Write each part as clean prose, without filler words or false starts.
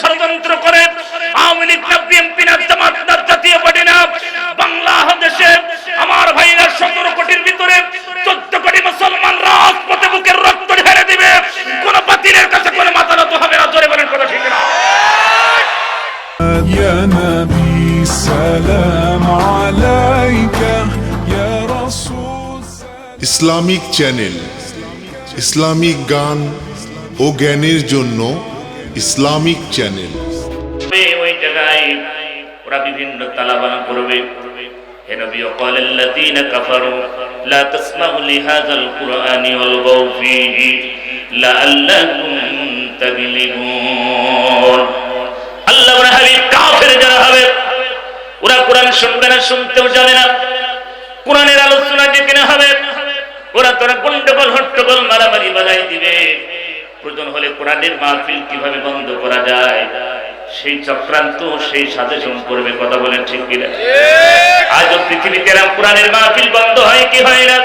ষড়যন্ত্র করে আওয়ামী লীগ না বিএনপি না জামাত না জাতীয় পার্টি না বাংলাদেশে আমার ভাইরা 17 কোটির ভিতরে 14 কোটি মুসলমান রাজপথে বুকের রক্ত ঢেলে দিবে, কোন বাতিলের কাছে কোন মাথা নত হবে না। জোরে বলেন কথা ঠিক না? يا نبي سلام عليك يا رسول। ইসলামিক চ্যানেল, ইসলামিক গান ও জ্ঞানের জন্য ইসলামিক চ্যানেল। ওই জায়গায় ওরা বিভিন্ন তালাবানা করবে, হে নবী ওয়াকালাল্লাযীনা কাফারু লা তাসমাউ লিহাযাল কুরআনি ওয়ালগাউ ফীহি লাআল্লাকুম তাগলিবুন। আল্লাহর হাবিব কাফের যারা হবে ওরা কোরআন শুনবে না, শুনতেও যাবে না। কোরআনের আলোচনা যেখানে হবে ওরা তোরা গন্ডগোল হট্টগোল মারামারি বাজাই দিবে। প্রয়োজন হলে কোরআনের মাহফিল কিভাবে বন্ধ করা যায় সেই চক্রান্ত, সেই সাজেশন করবে। কথা বলেন ঠিক কিনা? আজও পৃথিবীতে কোরআনের মাহফিল বন্ধ হয় কি হয় না?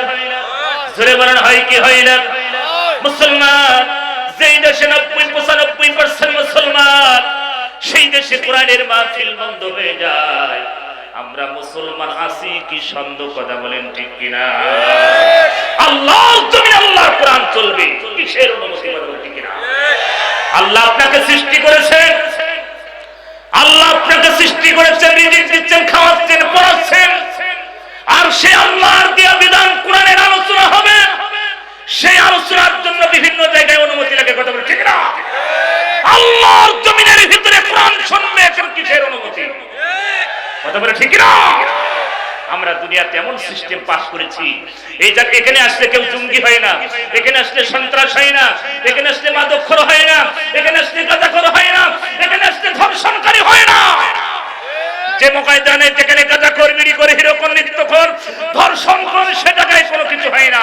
জোরে বলেন হয় কি হয় না? মুসলমান যেই দেশে 90-95% মুসলমান, সেই দেশে কোরআনের মাহফিল বন্ধ হয়ে যায়। আমরা মুসলমান আছি কি সন্দেহ? কথা বলেন ঠিক কিনা? আল্লাহর জমিনে আল্লাহর কোরআন চলবে, কিসের অনুমতি? কথা বলেন ঠিক কিনা? আল্লাহ আপনাকে সৃষ্টি করেছেন, আল্লাহ আপনাকে সৃষ্টি করেছেন, রিজিক দিচ্ছেন, খাওয়াচ্ছেন, পড়াচ্ছেন, আর সে আল্লাহর দেয়া বিধান কোরআনের আলোচনা হবে। সেই আলোচনার জন্য বিভিন্ন জায়গায় অনুমতি লাগে। কথা বলেন ঠিক না? আল্লাহর জমিনের ভিতরে কোরআন শুনবে, এখন কিসের অনুমতি? কথা বলে ঠিক না? আমরা দুনিয়াতে এমন সিস্টেম পাস করেছি, এই জায়গা এখানে আসলে কেউ জঙ্গি হয় না, এখানে আসলে সন্ত্রাস হয় না, এখানে আসলে মাদকখোর হয় না, এখানে আসলে গাঁজাখোর হয় না, এখানে আসলে ধর্ষণকারী হয় না। যে ময়দানে যেখানে গাঁজাখোর, বিড়িখোর, হিরোখোর, নিত্যখোর, ধর্ষণখোর, সে জায়গায় কোনো কিছু হয় না।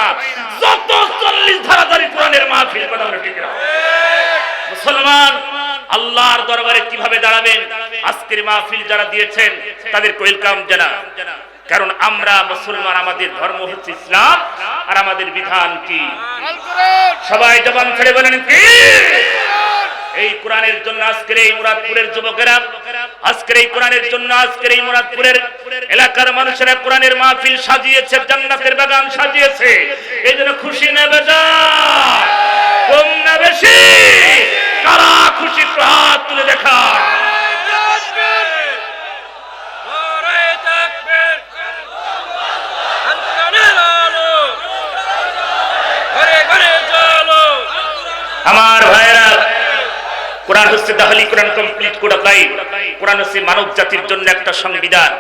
যত 40 ধারাধারী কোরআনের মাহফিল। কথা বলে ঠিক না? মুসলমান আল্লাহর দরবারে কিভাবে দাঁড়াবেন? আজকের মাহফিল যারা দিয়েছেন তাদেরকে ওয়েলকাম জানা। কারণ আমরা মুসলমান, আমাদের ধর্ম হচ্ছে ইসলাম, আর আমাদের বিধান কি? সবাই জবান ছেড়ে বলেন কি? এই কোরআনের জন্য আজকের এই মুরাদপুরের যুবকেরা, আজকের এই কোরআনের জন্য আজকের এই মুরাদপুরের এলাকার মানুষেরা কোরআনের মাহফিল সাজিয়েছে, জান্নাতের বাগান সাজিয়েছে। এই জন্য খুশি না বেজার? কম না বেশি? কারা খুশি? হাত তুলে দেখা। আমার ভাইরা, কোরআন হচ্ছে দাহলি, কোরআন কমপ্লিট করে দেয়। কোরআন হচ্ছে মানব জাতির জন্য একটা সংবিধান,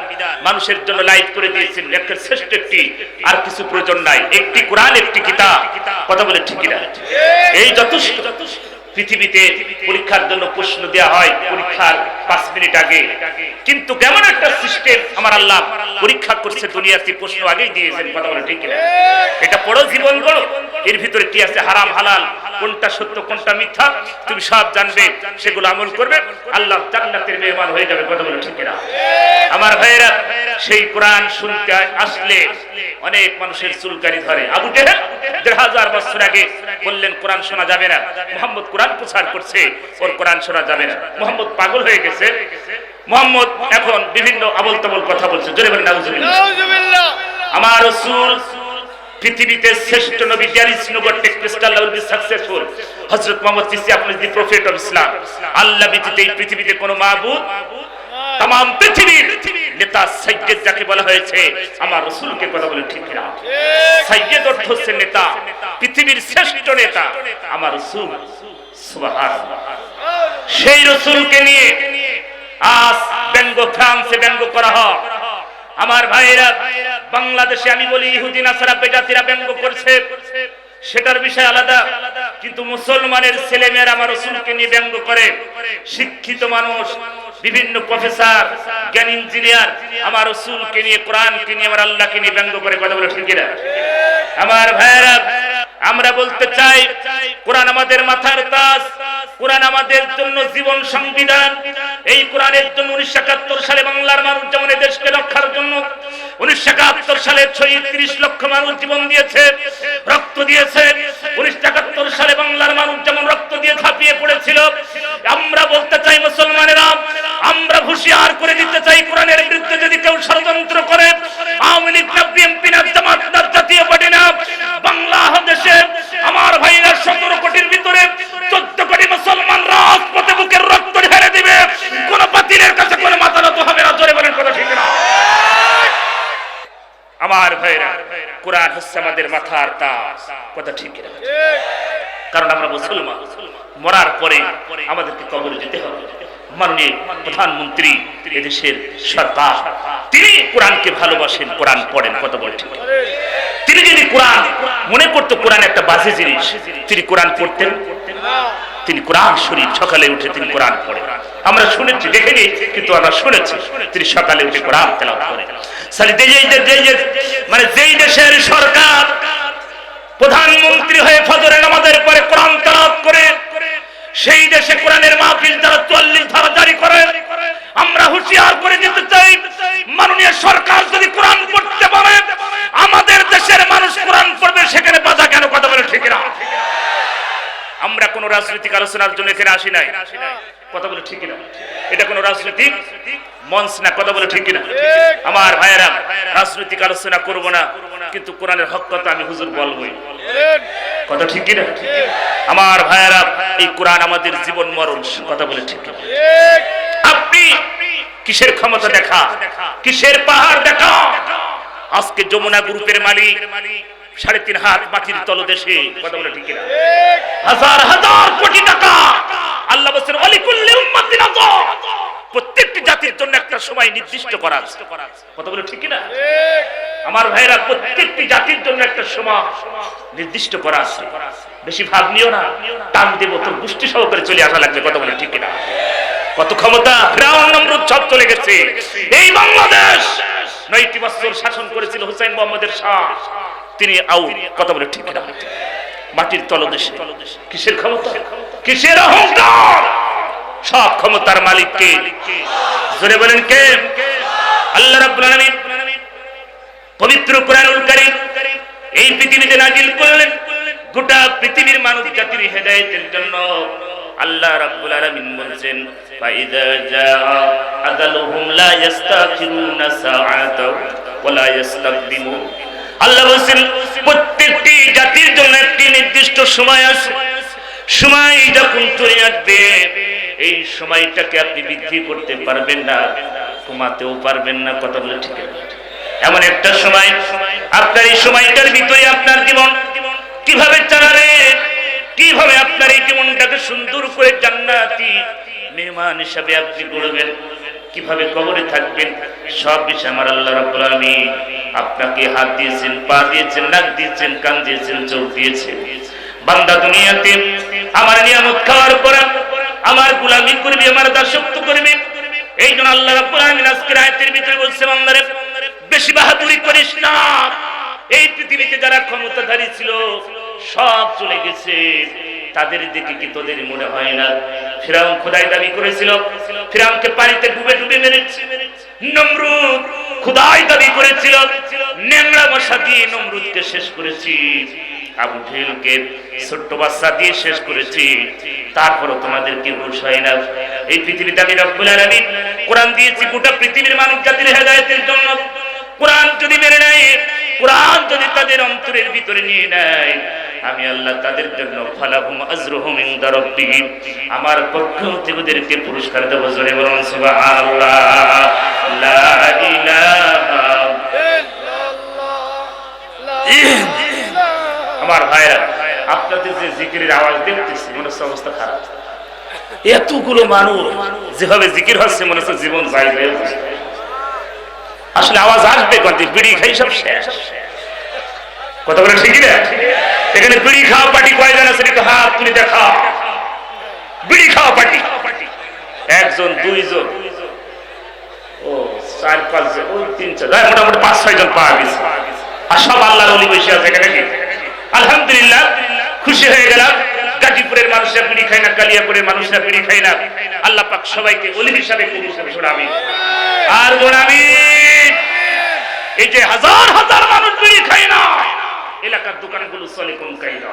মানুষের জন্য লাইভ করে দিয়েছেন, একটা শ্রেষ্ঠ একটি, আর কিছু প্রয়োজন নাই। একটি কোরআন, একটি কিতাব। কথা বলে ঠিক না? এই যথেষ্ট। পৃথিবীতে পরীক্ষার জন্য প্রশ্ন দেওয়া হয় পরীক্ষার 5 মিনিট আগে, কিন্তু কেমন একটা সিস্টেম আমার আল্লাহ পরীক্ষা করছে দুনিয়াতে, প্রশ্ন আগেই দিয়েছেন। কথা বলে ঠিক না? এটা পড়ো, জীবন গড়ো, এর ভিতরে কি আছে হারাম হালাল, কোনটা সত্য কোনটা মিথ্যা তুমি সব জানবে, সেগুলো আমল করবে, আল্লাহ জান্নাতের মেহমান হয়ে যাবে। কথা বলে ঠিক না? আমার ভাইয়েরা, সেই কোরআন শুনতে আসলে অনেক মানুষের চুলকানি ধরে। আবু জেহেল 1000 বছর আগে বললেন কোরআন শোনা যাবে না। মুহাম্মদ কোরআন প্রচার করছে, ওর কোরআন শোনা যাবে না। মুহাম্মদ পাগল হয়ে গেছে। মুহাম্মদ এখন বিভিন্ন আবল তাবল কথা বলছে। জোরে বলেন নাউজুবিল্লাহ। আমার রাসূল পৃথিবীতে শ্রেষ্ঠ নবী, ডিয়ারিস্ট নবী, টেক্সটাল will be successful. Hazrat Muhammad is the prophet of Islam. আল্লাহ ব্যতীত এই পৃথিবীতে কোনো মাবুদ, तमाम পৃথিবীর নেতা সাইয়্যিদ যাকে বলা হয়েছে আমার রাসূলকে। কথা বলে ঠিক না? সাইয়্যিদ অর্থ হচ্ছে নেতা, পৃথিবীর শ্রেষ্ঠ নেতা আমার রাসূল। সুবহানাল্লাহ। সেই রাসূলকে নিয়ে আজ ব্যঙ্গ, ফ্রান্সে ব্যঙ্গ করা হয়। আমার ভাইরা, বাংলাদেশে আমি বলি ইহুদি নাসারা বেজাতিরা ব্যঙ্গ করছে, সেটার বিষয় আলাদা, কিন্তু মুসলমানের ছেলেমেয়েরা আমার রাসূলকে নিয়ে ব্যঙ্গ করে। শিক্ষিত মানুষ, বিভিন্ন প্রফেসর, জ্ঞান, ইঞ্জিনিয়ার আমার রাসূলকে নিয়ে, কোরআনকে নিয়ে, আমার আল্লাহকে নিয়ে ব্যঙ্গ করে। কথা বলে ঠিক না? আমার ভাইরা, আমরা বলতে চাই কোরআন আমাদের মাথার তাজ, কোরআন আমাদের জন্য জীবন সংবিধান। এই কোরআনের জন্য 1971 সালে বাংলার মানুষ যেমন এই দেশকে রক্ষার জন্য 1971 সালে 36 লক্ষ মানুষ জীবন দিয়েছে, রক্ত দিয়েছে। 1971 সালে বাংলার মানুষ যেমন রক্ত দিয়ে ঝাঁপিয়ে পড়েছিল, আমরা বলতে চাই মুসলমান কোরআন হচ্ছে আমাদের মাথার তাজ। কথা ঠিক কিনা? কারণ আমরা মুসলমান, মরার পরে আমাদেরকে কবরে যেতে হবে। মাননীয় প্রধানমন্ত্রী, এদেশের সরকার, তিনি কোরআনকে ভালোবাসেন, কোরআন পড়েন। কথা বলে ঠিক? তিনি যদি কোরআন মনে করতো কোরআন একটা বাজে জিনিস, তিনি কোরআন পড়তেন? তিনি কোরআন শরীফ সকালে উঠে তিনি কোরআন পড়েন। আমরা শুনেছি, দেখিনি, কিন্তু আমরা শুনেছি তিনি সকালে উঠে কোরআন তেলাওয়াত করেন। মানে যেই দেশের সরকার প্রধানমন্ত্রী হয়ে ফজরের নামাজের পরে কোরআন তেলাওয়াত করে, সেই দেশে কোরআনের মাহফিল যারা ৪৪ ধারা জারি করে, আমরা হুঁশিয়ার করে দিতে চাই, মাননীয় সরকার যদি কোরআন পড়তে পারে, আমাদের দেশের মানুষ কোরআন পড়বে, সেখানে বাধা কেন? কথা বলে ঠিক না? আমরা কোন রাজনৈতিক আলোচনার জন্য এখানে আসি নাই। কথা বলে ঠিক না? এটা কোন রাজনৈতিক মঞ্চ না। কথা বলে ঠিক না? আমার ভাইয়েরা, রাজনৈতিক আলোচনা করব না, কিন্তু কোরআনের হক কথা আমি হুজুর বলবই। কথা ঠিক না? আমার ভাইয়েরা, এই কোরআন আমাদের জীবন মরণ। কথা বলে ঠিক না? আপনি কিসের ক্ষমতা দেখা, কিসের পাহাড় দেখা? আজকে যমুনা গ্রুপের মালিক ৩.৫ হাত মাটির তলদেশে। কথা বলে ঠিক না? হাজার হাজার কোটি টাকা। আল্লাহ বলেন ওয়ালিকুল্লি উম্মাতিন আজাল, প্রত্যেকটি জাতির জন্য একটা সময় নির্দিষ্ট করা আছে। কথা বলে ঠিক না? আমার ভাইরা, প্রত্যেকটি জাতির জন্য একটা সময় নির্দিষ্ট করা আছে। বেশি ভাব নিও না, টান দেব তোর গোষ্ঠী সহকারে চলে আসা লাগবে। কথা বলে ঠিক না? কত ক্ষমতা! ফিরাউন নমরুদ সব চলে গেছে। এই বাংলাদেশ ৯টি বছর শাসন করেছিল হুসাইন মোহাম্মদের শাহ, তিনি আউট। কথা বলে ঠিক না? মাটির তলদেশে। কিসের ক্ষমতা, কিসের অহংকার? সব ক্ষমতার মালিক কে? জোরে বলেন কে? আল্লাহ রাব্বুল আলামিন পবিত্র কোরআনুল কারীম এই পৃথিবীতে নাযিল করলেন গোটা পৃথিবীর মানব জাতির হেদায়েতের জন্য। আল্লাহ রাব্বুল আলামিন বলেন, ফাইযা জাআ আযালুহুম লা ইস্তাখিরুনা সাআতা ওয়া লা ইস্তাকদিমুন। আল্লাহ বলেন, প্রত্যেকটি জাতির জন্য একটি নির্দিষ্ট সময় আছে। সময় যখন চলে আসবে, এই সময়টাকে আপনি বৃদ্ধি করতে পারবেন না, কমাতেও পারবেন না। কথা বলে ঠিক আছে? এমন একটা সময়, আপনার এই সময়টার ভিতরে আপনার জীবন কিভাবে চালাবেন, কিভাবে আপনার এই জীবনটাকে সুন্দর করে জান্নাতি মেহমান হিসাবে আপনি গড়বেন, কিভাবে কবরে থাকবেন, সব বিষয় আমার আল্লাহ রাব্বুল আলামিন আপনাকে হাত দিয়েছেন, পা দিয়েছেন, নাক দিয়েছেন, কান দিয়েছেন, চোখ দিয়েছেন। বান্দা দুনিয়াতে আমার নিয়ামত খাওয়ার পর আমার গোলামি করবে, আমার দাসত্ব করবে। এই জন্য আল্লাহ রাব্বুল আলামিন আজকের আয়াতের ভিতরে বলছে, বান্দারে বেশি বাহাদুরি করিস না। এই পৃথিবীতে যারা ক্ষমতাধারী ছিল সব চলে গেছে, তাদের দিকে কি তোদের মনে হয় না? ফিরাউন খোদাই দাবি করেছিল, ফিরাউনকে পানিতে ডুবে ডুবে মেরেছে। নমরুদ খোদাই দাবি করেছিল, নেংড়া মশা দিয়ে নমরুদকে শেষ করেছি। আবু জেহেলকে ছোট্ট বাচ্চা দিয়ে শেষ করেছি। তারপরও তোমাদের কি হুঁশ হয় না? এই পৃথিবীতে আমি রব্বুল আলামিন কোরআন দিয়েছি গোটা পৃথিবীর মানব জাতির হেদায়েতের জন্য। কোরআন যদি মেনে নেয়, কোরআন যদি তাদের অন্তরের ভিতরে নিয়ে নেয়, আমি আল্লাহ তাদের জন্য ফালাহুম আজরুহুম ইনদা রাব্বিহিম, আমার পক্ষ থেকে ওদেরকে পুরস্কার দেব। জোরে বলুন সুবহানাল্লাহ। লা ইলাহা ইল্লাল্লাহ। আমার ভাইরা, আপনাদের যে জিকিরের আওয়াজ দেখতেছি, মনে হচ্ছে অবস্থা খারাপ। এতগুলো মানুষ যেভাবে জিকির হচ্ছে, মনে হচ্ছে জীবন যায় যায়। আসলে আওয়াজ আসবে কোন দিন? বিড়ি খাই সব শেষ। কথা বলে ঠিক না? এখানে বিড়ি খাওয়া পার্টি কয়জন আছে? একটু হাত তুলে দেখা। বিড়ি খাওয়া পার্টি একজন, দুইজন, ও 4-5 জন, ওই 3-4, মোটামুটি 5-6 জন পাওয়া গেছে। আর সব আল্লাহর ওলি বসে আছে এখানে। আলহামদুলিল্লাহ, খুশি হয়ে গেলাম। গাজীপুরের মানুষরা বিড়ি খায় না, কালিয়াপুরের মানুষরা বিড়ি খায় না। আল্লাহ পাক সবাইকে ওলি হিসাবে কবুল করুন। আমিন আর বল আমিন। এই যে হাজার হাজার মানুষ বিড়ি খায় না, এলাকার দোকানগুলো চলে কোন কায়দা?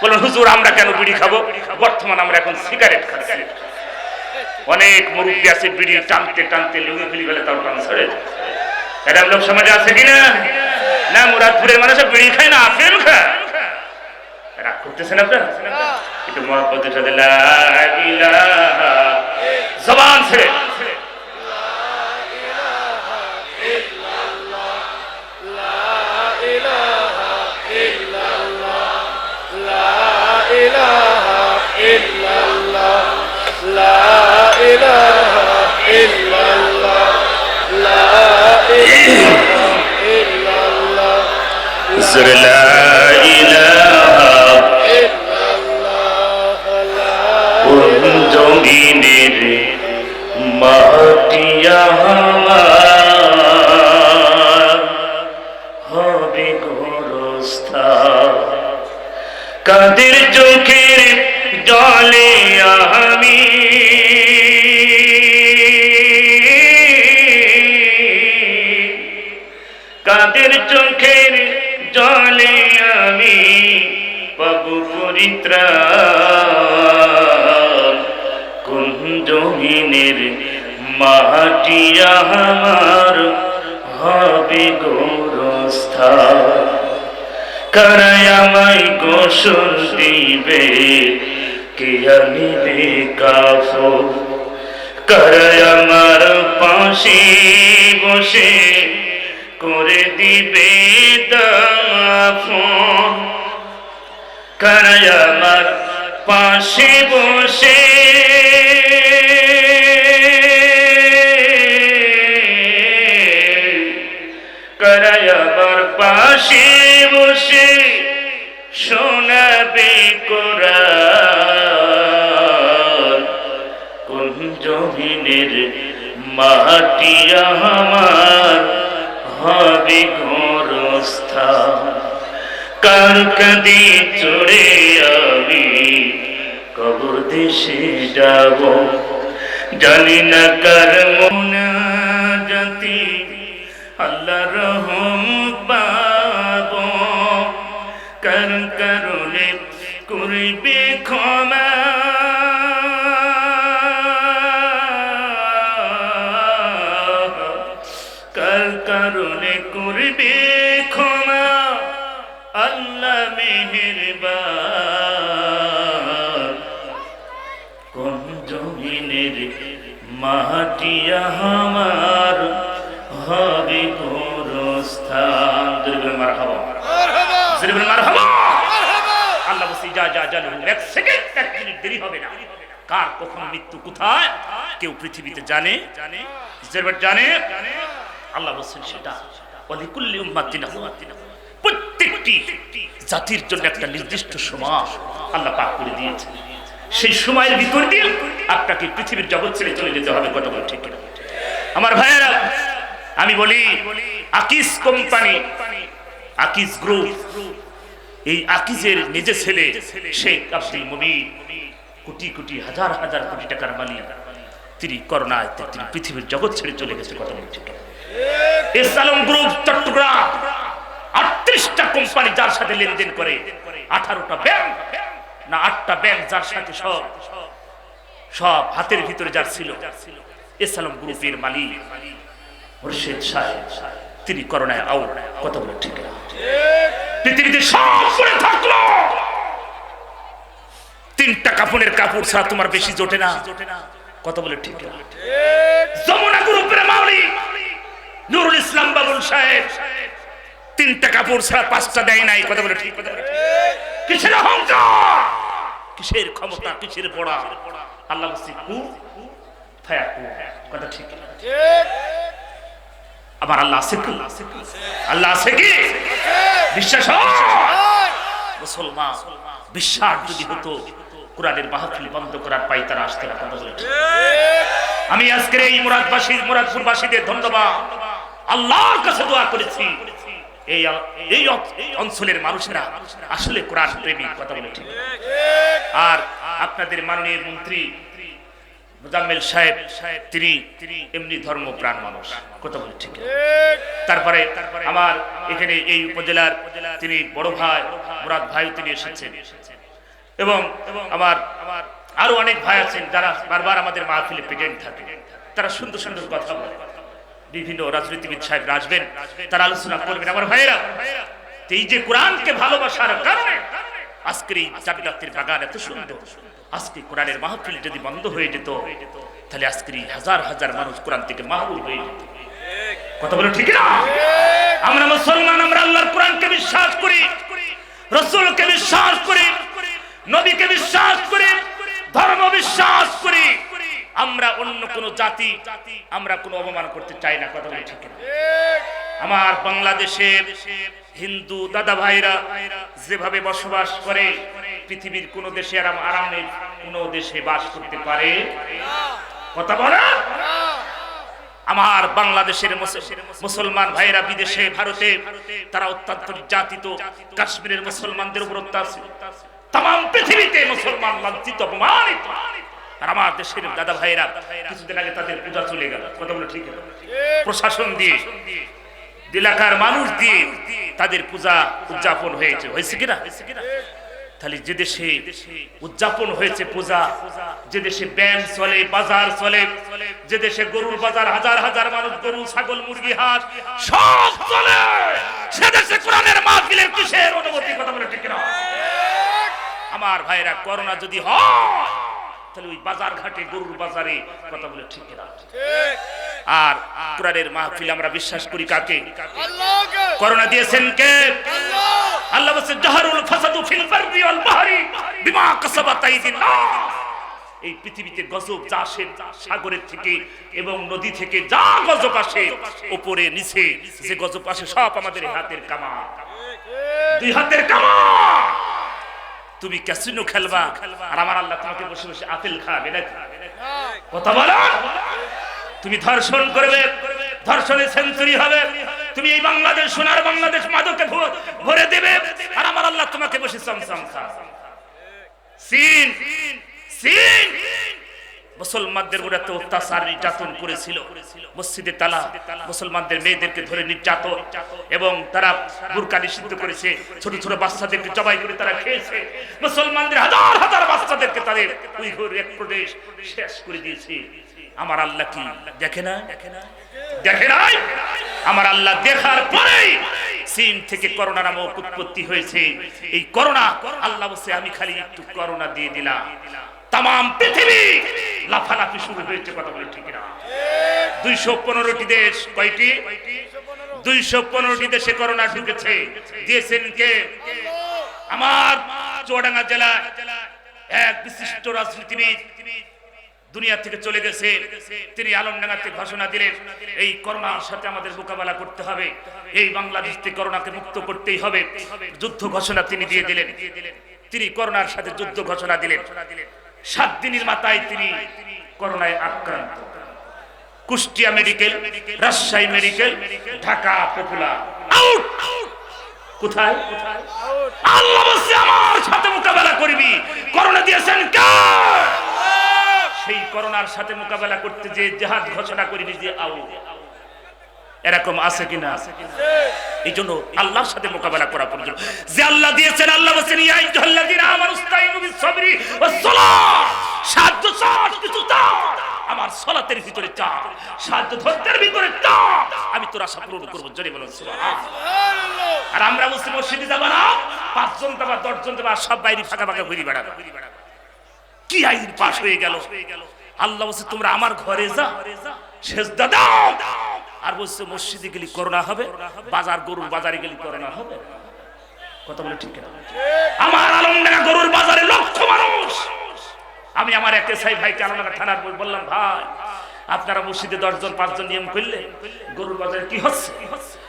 বলুন হুজুর, আমরা কেন বিড়ি খাবো? বর্তমান আমরা এখন সিগারেট খাচ্ছি। অনেক মুরব্বী আছে বিড়ি টানতে টানতে লুঙ্গি খুলে ফেলে, তাও টান ছাড়ে। এরকম লোক সমাজে আছে কিনা? না, মুরাদপুরের মানুষ বিড়ি খায় না, আফিম খায়। রাগ করতেছেন আপনারা? একটু মহব্বতের সাথে লা ইলাহা, জবান ছেড়ে লা জোরে লা ইলাহা কোন জমিনের মাটি আমার হবে গোরস্থান কাদের চোখের জলে আমি কাদের চোখের জলে আমি পাবো পরিত্রাণ কোন জমিনের মাটি আমার হবে গোরস্থান কারাই আমায় গোসল দিবে কে আনিবে কাফন কারাই আমার পাশে বসে করে দিবে দাফন কারাই আমার পাশে বসে কারাই আমার পাশে বসে শোনাবে কোরআন কোন জমিনের মাটি আমার হবে গোরস্থান কার কাঁধে চড়ে আমি কবর দেশে যাব জানি না কার মোনাজাতে আল্লাহ রহম পাব কার কারণে করবে ক্ষমা কার কারণে করবে ক্ষমা আল্লাহ মেহেরবান কোন জমিনের মাটি আমার হবে গোরস্থান মারহাবা মারহাবা আল্লাহ বলছে যা যা যা এক সেকেন্ড এক মিনিট দেরি হবে না কার কখন মৃত্যু কোথায় কেউ পৃথিবীতে জানে জানে আল্লাহ বলছেন সেটা ওয়ালিকুল্লি উম্মাতিন প্রত্যেকটি জাতির জন্য একটা নির্দিষ্ট সময় আল্লাহ পাক করে দিয়েছে সেই সময়ের ভিতর দিয়ে আপনাকে পৃথিবীর জগৎ ছেড়ে চলে যেতে হবে কত বড় ঠিক না আমার ভাইয়েরা আমি বলি আকিস কোম্পানি আকিস গ্রুপ এই আকিজের নিজে ছেলে শেখ আব্দুল মুবিন কোটি কোটি হাজার হাজার কোটি টাকার মালিক তিনি করোনায় তিনি পৃথিবীর জগৎ ছেড়ে চলে গেছে কত বড় ঠিক এসালম গ্রুপ চট্টগ্রাম 38টা কোম্পানি যার সাথে লেনদেন করে 18টা ব্যাংক না 8টা ব্যাংক যার সাথে সব হাতের ভিতরে যার ছিল এসালম গ্রুপের মালিক মুর্শিদ সাহেব তিনি করোনায় আউট কত বড় ঠিক পৃথিবীতে সব পড়ে থাকলো 3টা কাপড়ের কাপড় ছাড়া তোমার বেশি জোটে না কত বলে ঠিক যমুনা গ্রুপের মালিক নুরুল ইসলাম বাবুল সাহেব 3টা কাপড় ছাড়া 5টা দেয় নাই কত বলে ঠিক কিসের অহংকার কিসের ক্ষমতা কিসের বড়া আল্লাহ বলছে কু ফায়াকু কথা ঠিক আবার আল্লাহ আছে কি আল্লাহ আছে কি বিশ্বাস মুসলমান বিশ্বাস যদি হতো কোরআনের মাহফিল বন্ধ করার পাইতারা আসতে না কথা বলে আমি আজকের এই মুরাদপুরবাসীদের ধন্যবাদ আল্লাহর কাছে দোয়া করেছি এই অঞ্চলের মানুষেরা আসলে কোরআন প্রেমী কথা বলে ঠিক আর আপনাদের মাননীয় মন্ত্রী মুজাম্মেল সাহেব তিনি এমনি ধর্মপ্রাণ মানুষ কথা বলে ঠিক তারপরে আমার এখানে এই উপজেলার তিনি বড় ভাই মুরাদ ভাই তিনি এসেছেন এবং আমার আরো অনেক ভাই আছেন যারা বারবার আমাদের মাহফিলে প্রেজেন্ট থাকে তারা সুন্দর সুন্দর কথা বলে বিভিন্ন রাজনীতিবিদ সাহেব আসবেন তারা আলোচনা করবেন আমার ভাইয়েরা এই যে কোরআনকে ভালোবাসার কারণে আজকের এই জান্নাতের বাগান এত সুন্দর আজকে কোরআনের মাহফিল যদি বন্ধ হয়ে যেত তাহলে আজকের এই হাজার হাজার মানুষ কোরআন থেকে মাহরুম হয়ে যেত কথা বলো ঠিক না আমরা মুসলমান আমরা আল্লাহর কোরআনকে বিশ্বাস করি রাসূলকে বিশ্বাস করি নবীকে বিশ্বাস করি ধর্ম বিশ্বাস করি আমরা অন্য কোন জাতি আমরা কোনো অপমান করতে চাই না কথা বলি ঠিক আমার বাংলাদেশের হিন্দু দাদা ভাইরা যেভাবে বসবাস করে পৃথিবীর কোন দেশে আরামে কোন দেশে বাস করতে পারে কথা বলে। আমার বাংলাদেশের মুসলমান ভাইরা বিদেশে ভারতে তারা অত্যন্ত নির্যাতিত, কাশ্মীরের মুসলমানদের উপর অত্যাচার, তাম পৃথিবীতে মুসলমান লাঞ্ছিত অপমানিত। আর আমার দেশের দাদা ভাইরা কিছুদিন আগে তাদের পূজা চলে গেল, কথা বলে ঠিক না? প্রশাসন দিয়ে, এলাকার মানুষ দিয়ে তাদের পূজা উদযাপন হয়েছে কিনা? তাহলে যে দেশে উদযাপন হয়েছে পূজা, যে দেশে ব্যাংক চলে, বাজার চলে, যে দেশে গরুর বাজার, হাজার হাজার মানুষ গরু, ছাগল, মুরগি, হাঁস সব চলে, সে দেশে কোরআনের মাহফিলের কিসের অনুমতি? কথা বলে ঠিক না? আমার ভাইরা করোনা যদি হয় তাহলে ওই বাজার ঘাটে, গরুর বাজারে, কথা বলে ঠিক না? আর কোরআনের মাহফিল আমরা বিশ্বাস করি কাকে? করোনা দিয়েছেন কে? আল্লাহ বলেন জাহারুল ফাসাদু ফিল বাররি ওয়াল বাহরি বিমা কাসাবাত আইদিন নাস। এই পৃথিবীতে গজব যা আসে সাগরের থেকে এবং নদী থেকে, যা গজব আসে উপরে নিচে যে গজব আসে সব আমাদের হাতের কামা, দুই হাতের কামা। তুমি ক্যাসিনো খেলবা আর আমার আল্লাহ তোমাকে বসে বসে আপেল খাবে নাকি? কথা বলো। তুমি ধর্ষণ করবে, ধর্ষণে সেঞ্চুরি হবে, তুমি এই বাংলাদেশ, সোনার বাংলাদেশ মাদকে ভরে দেবে আর আমার আল্লাহ তোমাকে বসে চমচম খা। সিন সিন মুসলমানদের উপর এত অত্যাচার নির্যাতন করেছিল, মসজিদে তালা, মুসলমানদের মেয়েদেরকে ধরে নির্যাতন, এবং তারা বুরকা নিষিদ্ধ করেছে, ছোট ছোট বাচ্চাদেরকে জবাই করে তারা খেয়েছে, মুসলমানদের হাজার হাজার বাচ্চাদেরকে তাদের উইঘুর এক প্রদেশ শেষ করে দিয়েছে। আমার আল্লাহ কি দেখে না? দেখে নাই? আমার আল্লাহ দেখার পরেই চীন থেকে করোনা নামক উৎপত্তি হয়েছে। এই করোনা আল্লাহ বলছে আমি খালি একটু করোনা দিয়ে দিলাম, তাম পৃথিবী লাফালাফি শুরু হয়েছে। কথা বলে ঠিক না? 215টি দেশ, কয়টি? 215টি দেশে করোনা ঢুকেছে। দিয়েছেন কে? আমার চুয়াডাঙ্গা জেলা এক বিশিষ্ট রাজনীতিবিদ দুনিয়া থেকে চলে গেছে, তিনি আলমডাঙ্গাতে ঘোষণা দিলেন এই করোনার সাথে আমাদের মোকাবেলা করতে হবে, এই বাংলাদেশ থেকে করোনাকে মুক্ত করতেই হবে। যুদ্ধ ঘোষণা তিনি দিয়ে দিলেন, তিনি করোনার সাথে যুদ্ধ ঘোষণা দিলেন। 7 দিনের মাথায় তিনি করোনায় আক্রান্ত। Kushtia medical, Rajshahi medical, Dhaka popular out. কোথায়? আল্লাহ বলছে আমার সাথে মোকাবেলা করবি। করোনা দিয়েছেন কে? সেই করোনার সাথে মোকাবেলা করতে যে জিহাদ ঘোষণা করে নিজে আউট। এরকম আছে কিনা? এই জন্য আল্লাহর সাথে মোকাবেলা করা প্রয়োজন। যে আল্লাহ দিয়েছেন, আল্লাহ বলেছেন ইয়া আইয়ুহাল্লাযীনা আমানুস্তাঈনু বিস-সাবরি ওয়াস-সালাত। সাহায্য চাও, কিছু চাও, আমার সালাতের ভিতরে চাও, সাহায্য ধৈর্যের ভিতরে চাও, আমি তোর আশা পূরণ করব। জোরে বলুন সুবহানাল্লাহ। আর আমরা মুসলিম মসজিদে যাব না, 5 জন যাবা, 10 জন যাবা, সব বাইরে ফাঁকা ফাঁকা ঘুরি বেড়াবে। কি আইন পাশ হয়ে গেল? আল্লাহ বলছে তোমরা আমার ঘরে যা, সেজদা দাও। আর বলছে মসজিদে গেলে করোনা হবে, বাজার গরুর বাজারে গেলে করোনা হবে। কথা বলে ঠিক না? আমার আলমডাঙ্গা গরুর বাজারে লক্ষ মানুষ। আমি আমার এক এসআই ভাইকে আলমডাঙ্গা থানার বললাম, ভাই আপনারা মসজিদে 10 জন 5 জন নিয়ম করলে গরুর বাজারে কি হচ্ছে?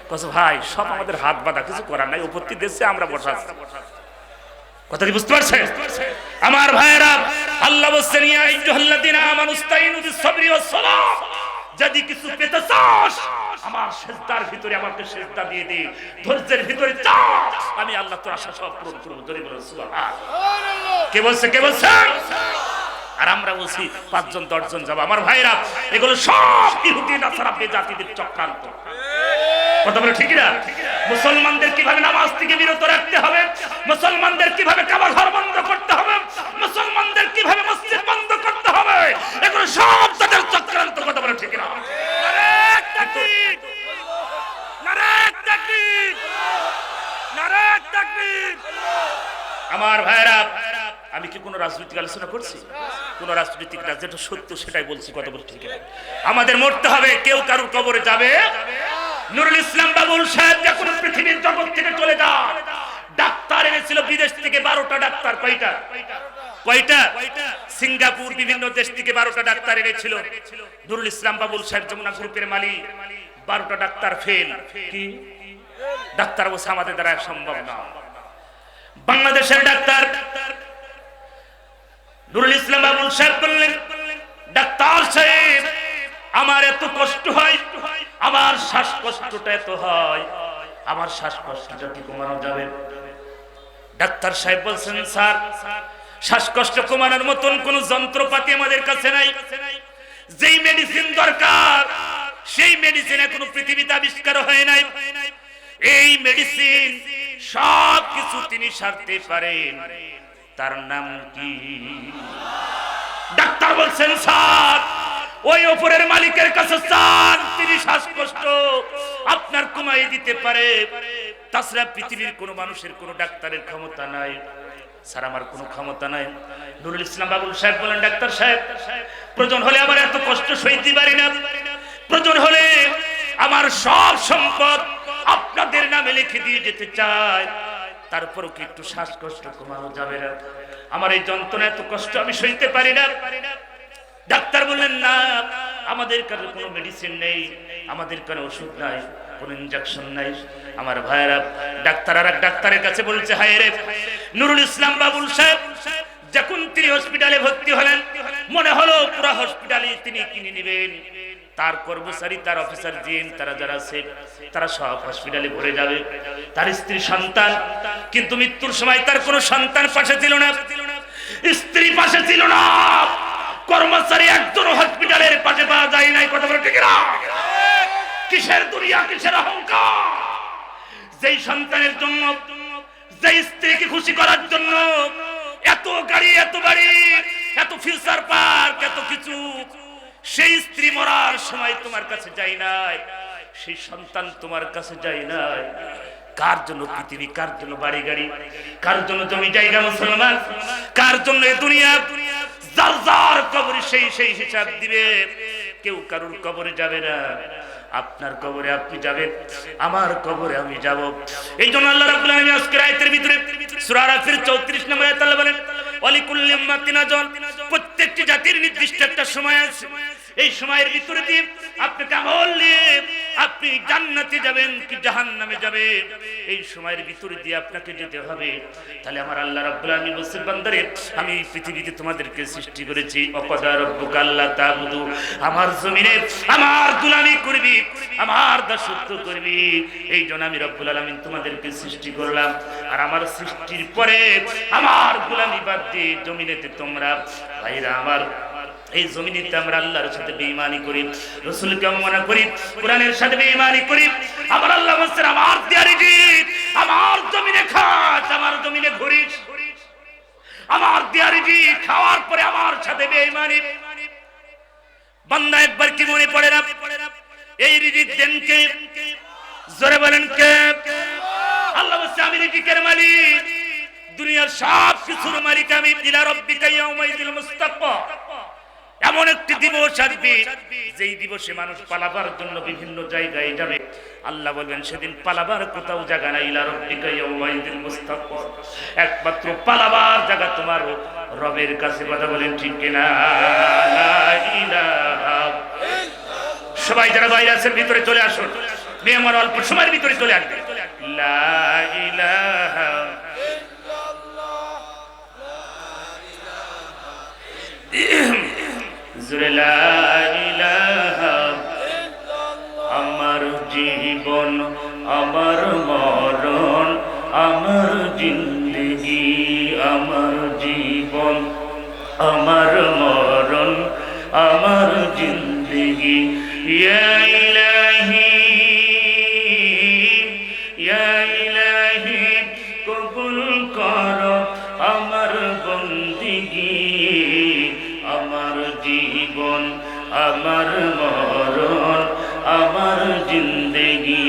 কইছে ভাই সব আমাদের হাত বাঁধা, কিছু করার নাই, উপর থেকে দেশে আমরা বসা। কথা কি বুঝতে পারছেন? আমার ভাইরা আল্লাহ বলছেন ইয়া আইয়ুহাল্লাযীনা আমানুস্তাঈনু বিস-সাবরি ওয়াস-সালাত। যদি কিছু পেতে চাস আমার সিজদার ভিতরে আমাকে সিজদা দিয়ে দে, ধৈর্যের ভিতরে চাও, আমি আল্লাহ তোর আশা সব পূরণ করব। জোরে বলুন সুবহানাল্লাহ। কে বলছে? কে বলছে? আর আমরা বলছি 5 জন 10 জন যাব। আমার ভাইরা এগুলো সব ইহুদি নাসারা বেজাতিদের চক্রান্ত। কথা বলে ঠিক না? মুসলমানদের কিভাবে নামাজ থেকে বিরত রাখতে হবে, মুসলমানদের কিভাবে কাবা ঘর বন্ধ করতে হবে, মুসলমানদের কিভাবে মসজিদ বন্ধ করতে হবে, এগুলো সব তাদের চক্রান্ত। কথা বলে ঠিক না? নারে তাকবীর, নারে তাকবীর, নারে তাকবীর। আমার ভাইরা আমি কি কোনো রাজনৈতিক আলোচনা করছি? কোন রাজনৈতিক না, যেটা সত্য সেটাই বলছি। কথা বলে ঠিক না? আমাদের মরতে হবে, কেউ কারোর কবরে যাবে। নুরুল ইসলাম বাবুল সাহেব যখন পৃথিবীর জগৎ থেকে চলে যান, ডাক্তার এনেছিল বিদেশ থেকে 12টা ডাক্তার। কয়টা? কয়টা? সিঙ্গাপুর, বিভিন্ন দেশ থেকে 12টা ডাক্তার এনেছিল। নুরুল ইসলাম বাবুল সাহেব যমুনা গ্রুপের মালিক, 12টা ডাক্তার ফেল। কি ডাক্তার বলছে আমাদের দ্বারা সম্ভব না। বাংলাদেশের ডাক্তার নুরুল ইসলাম বাবুল সাহেব বললেন, ডাক্তার সাহেব আমার এত কষ্ট হয়, আমার শ্বাসকষ্টটা এত হয়, আমার শ্বাসকষ্টটা কি কমানো যাবে? ডাক্তার সাহেব বলছেন, স্যার শ্বাসকষ্ট কমানোর মতন কোন যন্ত্রপাতি আমাদের কাছে নাই। যেই মেডিসিন দরকার সেই মেডিসিন এখনো পৃথিবীতে আবিষ্কার হয় নাই। এই মেডিসিন সব কিছু তিনি সারতে পারেন, তার নাম কি? ডাক্তার বলছেন, স্যার ওই উপরের মালিকের কাছে চান, তিনি শ্বাসকষ্ট আপনার কমাই দিতে পারে, তাছাড়া পৃথিবীর কোন মানুষের কোন ডাক্তারের ক্ষমতা নাই। স্যার আমার কোনো ক্ষমতা নাই। নুরুল ইসলাম বাবুল সাহেব বলেন, ডাক্তার সাহেব প্রয়োজন হলে আমার এত কষ্ট সইতে পারি না, প্রয়োজন হলে আমার সব সম্পদ আপনাদের নামে লিখে দিয়ে যেতে চাই, তারপরও কি একটু শ্বাসকষ্ট কমানো যাবে না? আমার এই যন্ত্রণা এত কষ্ট আমি সইতে পারি না। ডাক্তার বললেন, না আমাদের কাছে কোনো মেডিসিন নেই, আমাদের কোনো ওষুধ নাই, কোন ইনজেকশন নাই। আমার ভাইয়েরা, ডাক্তার আর এক ডাক্তারের কাছে বলছে, হায় রে, নুরুল ইসলাম বাবুল সাহেব যখন তিনি হসপিটালে ভর্তি হলেন, মনে হলো পুরো হসপিটালে তিনি কিনে নেবেন, তার কর্মচারী, তার অফিসার জিন, তারা যারা আছে তারা সব হসপিটালে ভরে যাবে, তার স্ত্রী সন্তান। কিন্তু মৃত্যুর সময় তার কোনো সন্তান পাশে ছিল না, স্ত্রী পাশে ছিল না, কর্মচারী একজন হসপিটালের পাশে পাওয়া যায় নাই। কথা বলে ঠিক না? কিসের দুনিয়া, কিসের অহংকার? যেই সন্তানের জন্য, যেই স্ত্রীকে খুশি করার জন্য এত গাড়ি, এত বাড়ি, এত ফিউচার পার্ক, এত কিছু, সেই স্ত্রী মরার সময় তোমার কাছে যায় নাই, সেই সন্তান তোমার কাছে যায় নাই। কার জন্য পৃথিবী, কার জন্য বাড়ি গাড়ি, কার জন্য জমি জায়গা মুসলমান, কার জন্য এই দুনিয়া? যার যার কবরে সেই সেই হিসাব দিবে, কেউ কারুর কবরে যাবে না। আপনার কবরে আপনি যাবেন, আমার কবরে আমি যাব। এই জন্য আল্লাহ রাব্বুল আলামিন আজকের আয়াতের ভিতরে সূরা আরাফের 34 নম্বর আয়াতে আল্লাহ বলেন, ওয়ালিকুল্লি উম্মাতিন আজাল, প্রত্যেকটি জাতির নির্দিষ্ট একটা সময় আছে, এই সময়ের ভিতরে দিয়ে আপনাকে আমল নিয়ে আপনি জান্নাতে যাবেন কি জাহান্নামে যাবেন, এই সময়ের ভিতরে দিয়ে আপনাকে যেতে হবে। তাহলে আমার আল্লাহ রাব্বুল আলামিন বলেন, বান্দারে আমি এই পৃথিবীতে তোমাদেরকে সৃষ্টি করেছি, অকদা রাব্বুকা আল্লা তা'বুদু, আমার জমিনে আমার গোলামি করবি, আমার দাসত্ব করবি, এই জন্য আমি রব্বুল আলামিন তোমাদেরকে সৃষ্টি করলাম। আর আমার সৃষ্টির পরে আমার গোলামি বাদ দিয়ে জমিনেতে তোমরা ভাইরা আমার এই জমিনেতে আমরা আল্লাহর সাথে বেঈমানি করি, রাসূলকে অবমাননা করি, কোরআনের সাথে বেঈমানি করি। আমার আল্লাহ বলেন, আমার দিয়ারিজি আমার জমিনে খাস, আমার জমিনে ঘুরিস, আমার দিয়ারিজি খাওয়ার পরে আমার সাথে বেঈমানি। বান্দা একবার কি মনে পড়ে না, এই রিজিক দেন কে? জোরে বলেন কে? আল্লাহ বলেন, আমি রিজিকের মালিক, দুনিয়ার সব কিছুর মালিক আমি। ইলা রাব্বিকা ইয়াউমাইযিল মুস্তাকা, এমন একটি দিবস আসবে যেই দিবসে মানুষ পালাবার জন্য বিভিন্ন জায়গায় যাবে। আল্লাহ বলবেন, সেদিন পালাবার কোথাও জায়গা নাই। ইলা রাব্বিকা ইয়াউমাইযিল মুস্তাকা, একমাত্র পালাবার জায়গা তোমার রবের কাছে। কথা বলেন ঠিক কিনা? লা ইলাহা ইল্লাল্লাহ। সবাই যারা বাইরে আছেন ভিতরে চলে আসুন, মেহমান অল্প সময়ের ভিতরে চলে আসবে। লা ইলাহা আমার জীবন, আমার মরণ, আমার জিন্দেগি, আমার জীবন, আমার মরণ, আমার জিন্দেগি। ইয়া ইলাহি, ইয়া ইলাহি কবুল করো আমার বন্দেগি, আমার জীবন, আমার মরণ, আমার জিন্দেগি।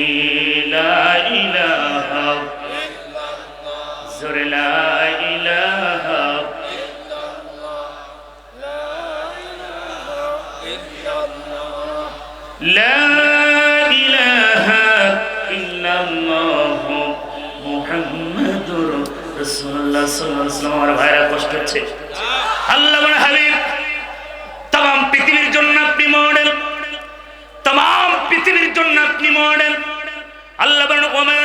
লা ইলাহা ইল্লাল্লাহ, জোরে লা ইলাহা ইল্লাল্লাহ, লা ইলাহা ইল্লাল্লাহ, লা ইলাহা ইল্লাল্লাহ মুহাম্মাদুর রাসূলুল্লাহ সাল্লাল্লাহু আলাইহি ওয়াসাল্লাম। আমার ভাইরা কষ্ট হচ্ছে। আল্লাহ বলেন, হাবিব তাম পৃথিবীর জন্য আপনি মডেল, তাম পৃথিবীর জন্য আল্লাহ বলেন ওমা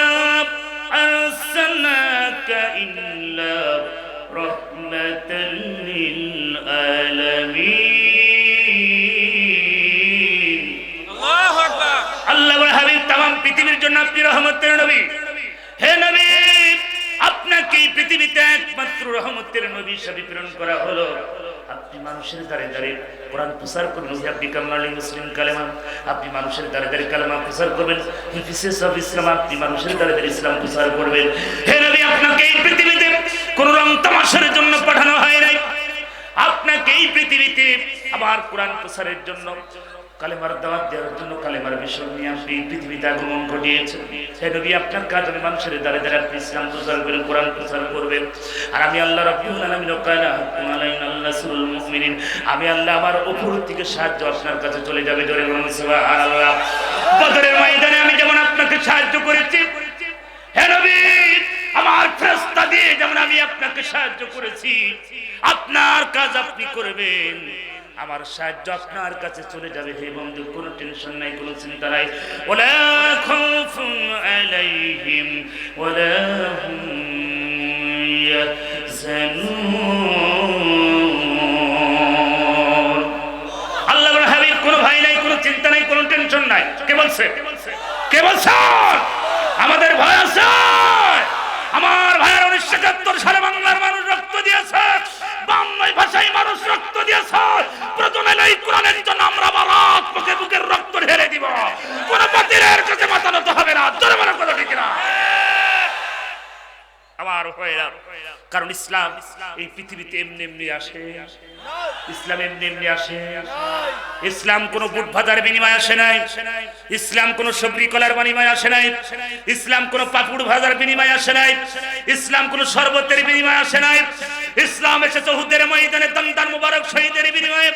আরসালনাকা ইল্লা রাহমাতাল লিল আলামিন। আল্লাহু আকবার। আল্লাহ বলেন হাবিব तमाम পৃথিবীর জন্য আপনি রহমতের নবী। হে নবী, আপনাকে এই পৃথিবীতে একমাত্র রহমতের নবী হিসেবে প্রেরণ করা হলো। আপনি মানুষের দ্বারে দ্বারে কোরআন প্রচার করবেন, আপনি কামালি মুসলিম কালেমা, আপনি মানুষের দ্বারে দ্বারে কালেমা প্রচার করবেন, বিশেষ সব ইসলাম, আপনি মানুষের দ্বারে দ্বারে ইসলাম প্রচার করবেন। হে নবী, আপনাকে এই পৃথিবীতে কোন রং তামাশার জন্য পাঠানো হয় নাই। আপনাকে এই পৃথিবীতে আবার কোরআন প্রচারের জন্য, কালেমার দাওয়াত দেওয়ার জন্য, কালেমার মিশন নিয়ে আপনি পৃথিবীতে আগমন ঘটিয়েছেন। হে নবী, আপনার কাজ হবে মানুষের দ্বারে দ্বারে আপনি ইসলাম প্রচার করবেন, কোরআন প্রচার করবেন। আর আমি আল্লাহ রাব্বুল আলামিন কালা হাক্কুম আলাইনা নাসরুল মুমিনিন, আমি আল্লাহ আমার উপর থেকে সাহায্য আপনার কাছে চলে যাবে। জোরে বলুন সুবহানাল্লাহ। বদরের ময়দানে আমি যেমন আপনাকে সাহায্য করেছি, হে নবী, আমার ফেরেশতা দিয়ে যেমন আমি আপনাকে সাহায্য করেছি, আপনার কাজ আপনি করবেন, আমার সাহায্য আপনার কাছে চলে যাবে। হে বন্ধু, কোনো টেনশন নাই, কোনো চিন্তা নাই। ওয়ালা খাউফুন আলাইহিম ওয়ালা হুম ইয়াহজানুন। আল্লাহর হাবিব, কোনো ভয় নাই, কোনো চিন্তা নাই, কোনো টেনশন নাই। কে বলছে? কে বলছে? আমাদের ভয় আছে। আমার ভাইয়ের 1971 সালে বাংলার মানুষ রক্ত দিয়েছে, 52 ভাষায় মানুষ রক্ত দিয়েছে। প্রথমে এই কোরআনের জন্য আমরা বারাত বুকে বুকের রক্ত ঢেলে দিব। কোন বাতিলের কাছে মাথা নত হবে না। জোরে বলো কথা ঠিক না? আমার ভাইরা, কারণ ইসলাম এই পৃথিবীতে এমনি এমনি আসে। ইসলাম এমনি এমনি আসে। ইসলাম কোন বুট ভাজার বিনিময়ে আসে নাই। ইসলাম কোন সবরি কলার বিনিময়ে আসে নাই। ইসলাম কোন পাপুড় ভাজার বিনিময়ে আসে নাই। ইসলাম কোন শরবতের বিনিময়ে আসে নাই। ইসলাম এসেছে উহুদের ময়দানে দমদার মুবারক শহীদের বিনিময়ে।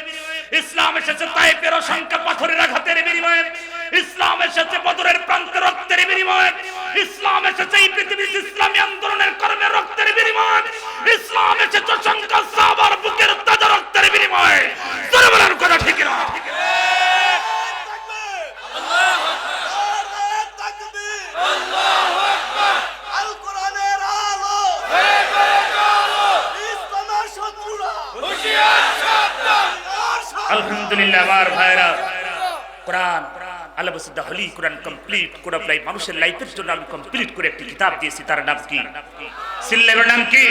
ইসলাম এসেছে তায়েফের অসংখ্য পাথরের আঘাতের বিনিময়ে। ইসলাম এসেছে বদরের প্রান্তে রক্তের বিনিময়ে। ইসলাম এসেছে এই পৃথিবীতে ইসলামী আন্দোলনের কর্মে রক্তের বিনিময়ে। ইসলাম এসেছে অসংখ্য সাহাবার বুকের তাজা রক্তের বিনিময়ে। জোরে বলেন কথা ঠিক না? আলহামদুলিল্লাহ। আমার ভাইরা, কোরআন আল্লাহ বলছে দা হোলি কোরআন কমপ্লিট কোড অফ লাইফ, মানুষের লাইফের জন্য আমি কমপ্লিট করে একটি কিতাব দিয়েছি। তার নাম কি? সিলেবের নাম কি?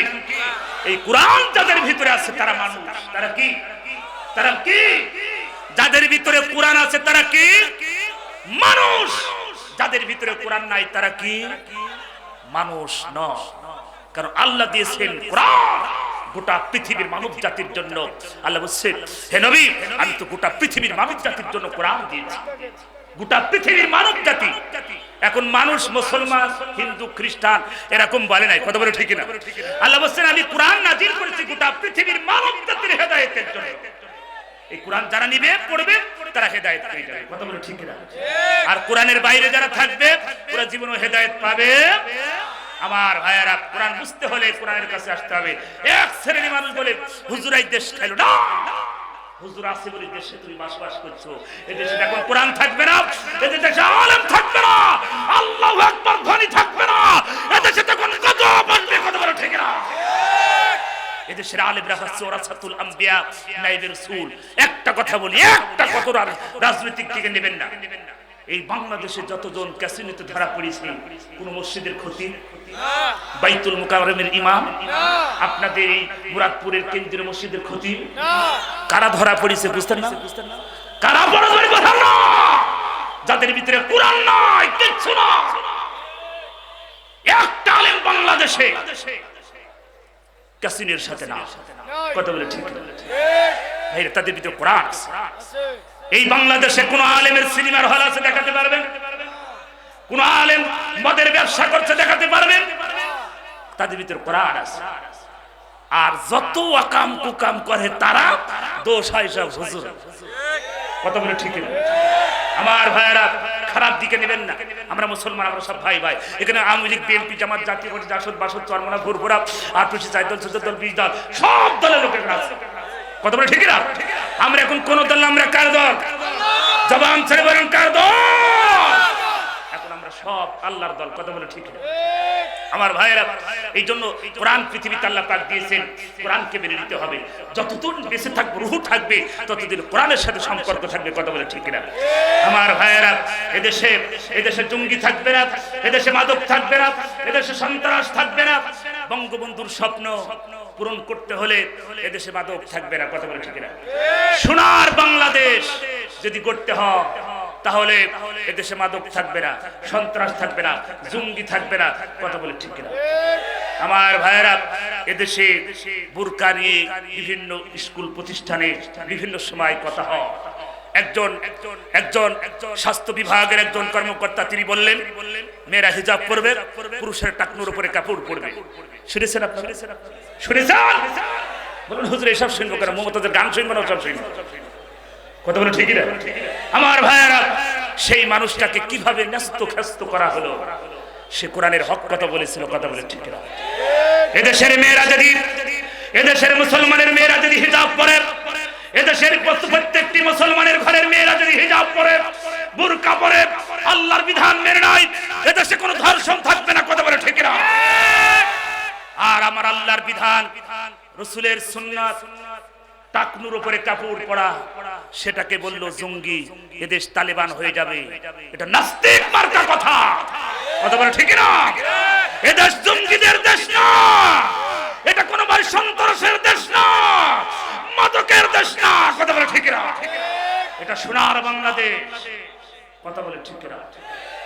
এই কোরআন যাদের ভিতরে আছে তারা মানুষ। তারা কি? তারা কি? যাদের ভিতরে কোরআন আছে তারা কি? মানুষ। যাদের ভিতরে কোরআন নাই তারা কি? মানুষ নয়। কারণ আল্লাহ দিয়েছেন কোরআন গোটা পৃথিবীর মানব জাতির জন্য। আল্লাহ বলছেন, হে নবী, আমি তো গোটা পৃথিবীর মানব জাতির জন্য কোরআন দিয়েছি। গোটা পৃথিবীর মানব জাতি। এখন মানুষ মুসলমান, হিন্দু, খ্রিস্টান এরকম বলে নাই। কথা বলে ঠিক না? আল্লাহ বলছেন, আমি কোরআন নাজিল করেছি গোটা পৃথিবীর মানব জাতির হেদায়েতের জন্য। এই কোরআন যারা নিবে, পড়বে, তারা হেদায়েত পেয়ে যাবে। কথা বলে ঠিক না? আর কোরআনের বাইরে যারা থাকবে ওরা জীবনে হেদায়েত পাবে। আমার ভাইয়েরা, কোরআন বুঝতে হলে কোরআনের কাছে আসতে হবে। এক শ্রেণীর মানুষ বলে হুজুরাই দেশ খাইলো না। হুজুর আছে বলে দেশে তুমি বসবাস করছো। এই দেশে এখন কোরআন থাকবে না, এই দেশে আলেম থাকবে না, আল্লাহু আকবার ধ্বনি থাকবে না, এই দেশে তখন গজব আসবে। কথা বলো ঠিক না? এই দেশের আলেমরা হচ্ছে ওরাসাতুল আম্বিয়া, নাইবে রাসূল। একটা কথা বলি, একটা কত রাজনৈতিক দিকে নেবেন না। এই বাংলাদেশে যতজন ক্যাসিনোতে ধরা পড়েছে, কোন মসজিদের খতিব, বাইতুল মুকাররমের ইমাম, আপনাদের এই মুরাদপুরের কেন্দ্রীয় মসজিদের খতিব, কারা ধরা পড়েছে বুঝতেন না? কারা বড় বড় কথা না, যাদের ভিতরে কোরআন নাই, কিচ্ছু না। একটা আলেম বাংলাদেশে ক্যাসিনোর সাথে না। কথা বলে ঠিক না? ভাইরা, তাদের ভিতরে কোরআন আছে। এই বাংলাদেশে কোন আলেমের সিনেমার হল আছে দেখাতে পারবেন? কোন আলেম মদের ব্যবসা করছে দেখাতে পারবেন? তাদের ভিতরে কোরআন আছে। আর যত আকাম কুকাম করে তারা দোষ হয় সব হুজুর। কথা বলে ঠিক না? আমার ভাইয়েরা, খারাপ দিকে নেবেন না। আমরা মুসলমান, আমরা সব ভাই ভাই। এখানে আওয়ামী লীগ, বিএনপি, জামাত, জাতীয় পার্টি, জাসদ, বাসদ, চরমনা, ভুরভুরা, আরপিসি, 4 দল, 14 দল, 20 দল, সব দলের লোকেরা আছে। কথা বলে ঠিক না? আমরা এখন কোন দল? আমরা কার দল? জবান ছেড়ে বলেন কার দল? এখন আমরা সব আল্লাহর দল। কথা বলে ঠিক না? আমার ভাইয়েরা, এই জন্য কোরআন পৃথিবীতে আল্লাহ পাক দিয়েছেন, কোরআনকে মেনে নিতে হবে। যতদিন বেঁচে থাকবে, রূহ থাকবে, ততদিন কোরআনের সাথে সম্পর্ক থাকবে। কথা বলে ঠিক না? আমার ভাইয়েরা, এদেশে জঙ্গি থাকবে না, এদেশে মাদক থাকবে না, এদেশে সন্ত্রাস থাকবে না। বঙ্গবন্ধুর স্বপ্ন পূরণ করতে হলে এদেশে মাদক থাকবে না। কথা বলে ঠিক না? সোনার বাংলাদেশ যদি করতে হয়, তাহলে এদেশে মাদক থাকবে না, সন্ত্রাস থাকবে না, জঙ্গি থাকবে না। কথা বলে ঠিক না? আমার ভাইয়েরা, এদেশে বুরকা নিয়ে বিভিন্ন স্কুল প্রতিষ্ঠানে বিভিন্ন সময় কথা হয়। একজন স্বাস্থ্য বিভাগের একজন কর্মকর্তা তিনি বললেন, মেয়েরা হিজাব পরবে, পুরুষের টাকনুর উপরে কাপড় পরবে। শুনেছেন আপনারা? শুনেছেন? বলুন হুজুর এসব শুনবো কেন? মমতাজের গান শুনবো না, সব শুনবো? কথা বলে ঠিক না? আমার ভাইয়েরা, সেই মানুষটাকে কিভাবে ন্যস্ত খ্যাস্ত করা হলো? সে কোরআনের হক কথা বলেছিল। কথা বলে ঠিক না? এদেশের মেয়েরা যদি, এদেশের মুসলমানের মেয়েরা যদি হিজাব পরে, এদেশের প্রত্যেকটি মুসলমানের ঘরের মেয়েরা যদি হিজাব পরে, বুরকা পরে, আল্লাহর বিধান মেনে নেয়, এদেশে কোনো ধর্ষণ থাকবে না। কথা বলে ঠিক না? আর আমার আল্লাহর বিধান, রাসূলের সুন্নাত, টাকনুর উপরে কাপড় পরা, সেটাকে বললো জঙ্গি, এদেশ তালেবান হয়ে যাবে। এটা নাস্তিক মার্কা কথা। কথা বলে ঠিক না? এদেশ জঙ্গিদের দেশ না, এটা কোনো ভাই সন্ত্রাসের দেশ না, মাদকের দেশ না। কথা বলে ঠিক না? এটা সোনার বাংলাদেশ। কথা বলে ঠিক না?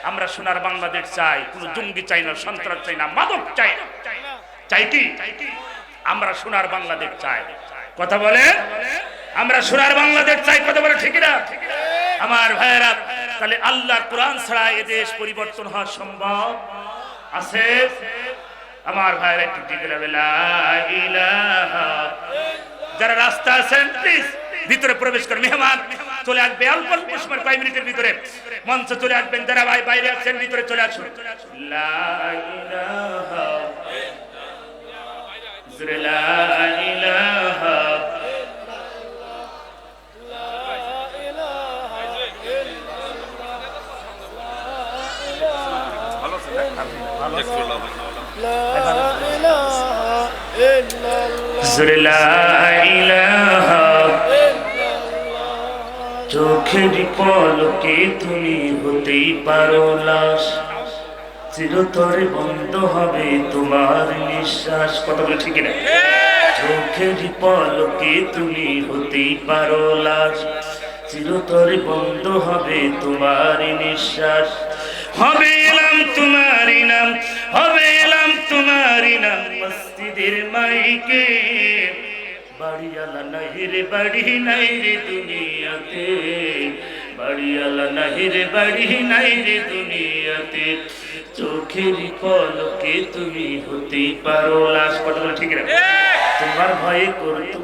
আমরা সোনার বাংলাদেশ চাই, কোনো জঙ্গি চাই না, সন্ত্রাস চাই না, মাদক চাই না। চাই কি? আমরা সোনার বাংলাদেশ চাই। কথা বলে, আমরা সোনার বাংলাদেশ চাই। কথা বলে ঠিক না? আমার ভাইয়েরা, তাহলে আল্লাহর কোরআন ছাড়া এদেশ পরিবর্তন হওয়া সম্ভব আছে? আমার ভাইয়েরা একটু ঠিক লাগবে, লা ইলাহা। যারা রাস্তা আছেন প্লিজ ভিতরে প্রবেশ করেন। মেহমান চলে আসবে অল্প অল্প সময়, কয়েক মিনিটের ভিতরে মঞ্চে চলে আসবেন। যারা ভাই বাইরে আছেন ভিতরে চলে আসুন। লা ইলাহা, লা ইলাহা, চোখের পলকে তুমি হতেই পারো লাশ, চিরতরে বন্ধ হবে তোমার নিঃশ্বাস। কথা বলে ঠিক না? চোখের পলকে তুমি হতেই পারো লাশ, চিরতরে বন্ধ হবে তোমার নিঃশ্বাস। হবে এলাম তোমারই নাম, হবে এলাম তোমারই নাম মসজিদের মাইকে। বাড়িওয়ালা নাই রে বাড়ি নাই রে দুনিয়াতে, বাড়িওয়ালা নাই রে বাড়ি নাই রে দুনিয়াতে। চোখের পলকে তুমি হতেই পারো লাশ। কথা বলে ঠিক না? তোমার ভয়ে করতো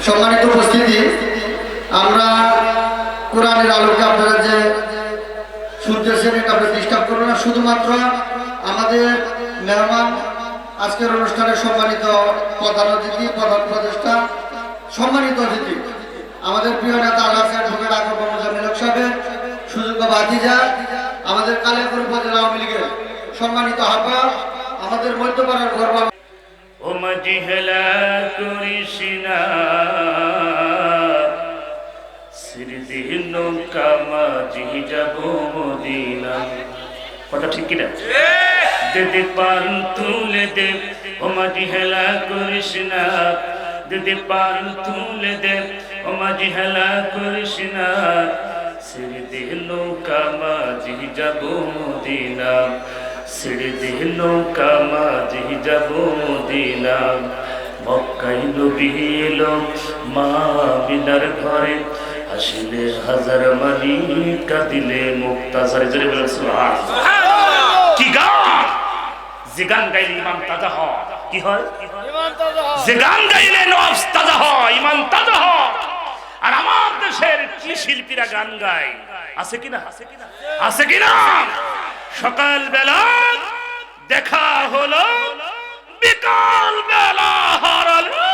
সম্মানিত উপস্থিতি, আমরা কোরআনের আলোকে আপনারা যে শুনতেছেন এটা আপনি ডিস্টার্ব করবেন না। শুধুমাত্র আমাদের মেহমান, আজকের অনুষ্ঠানের সম্মানিত প্রধান অতিথি, প্রধান উপদেষ্টা, সম্মানিত অতিথি আমাদের প্রিয় নেতা আলহাজ অ্যাডভোকেট আকবর মোজাম্মেল হক সাহেবের সুযোগ্য ভাতিজা, আমাদের কালিয়াকৈর উপজেলা আওয়ামী লীগের সম্মানিত আহ্বায়ক, আমাদের মধ্যপাড়ার গর্ব। ও মজিহলা করিস না সিরদিন নৌকা মাঝি যাব মদিনা। কথা ঠিক কিনা? দে দে পান তুলে দে, ও মজিহলা করিস না, দে দে পান তুলে দে, ও মজিহলা করিস না সিরদিন নৌকা মাঝি যাব মদিনা, সিরদিন নৌকা মাঝি যাব মদিনা। মক্কায় নবী এলো মা বিনার ঘরে, হাসিলে হাজার মানি কাঁদিলে মুক্তাজারে। জোরে বলেন সুবহানাল্লাহ। কি গান! যে গান গাইলে ইমান তাজা হয়, কি হয়? যে গান গাইলে নফস তাজা হয়, ইমান তাজা হয়। আর আমার দেশের কি শিল্পীরা গান গায়, আছে কিনা? আছে কিনা? সকাল বেলা দেখা হলো বিকাল বেলা হারালো।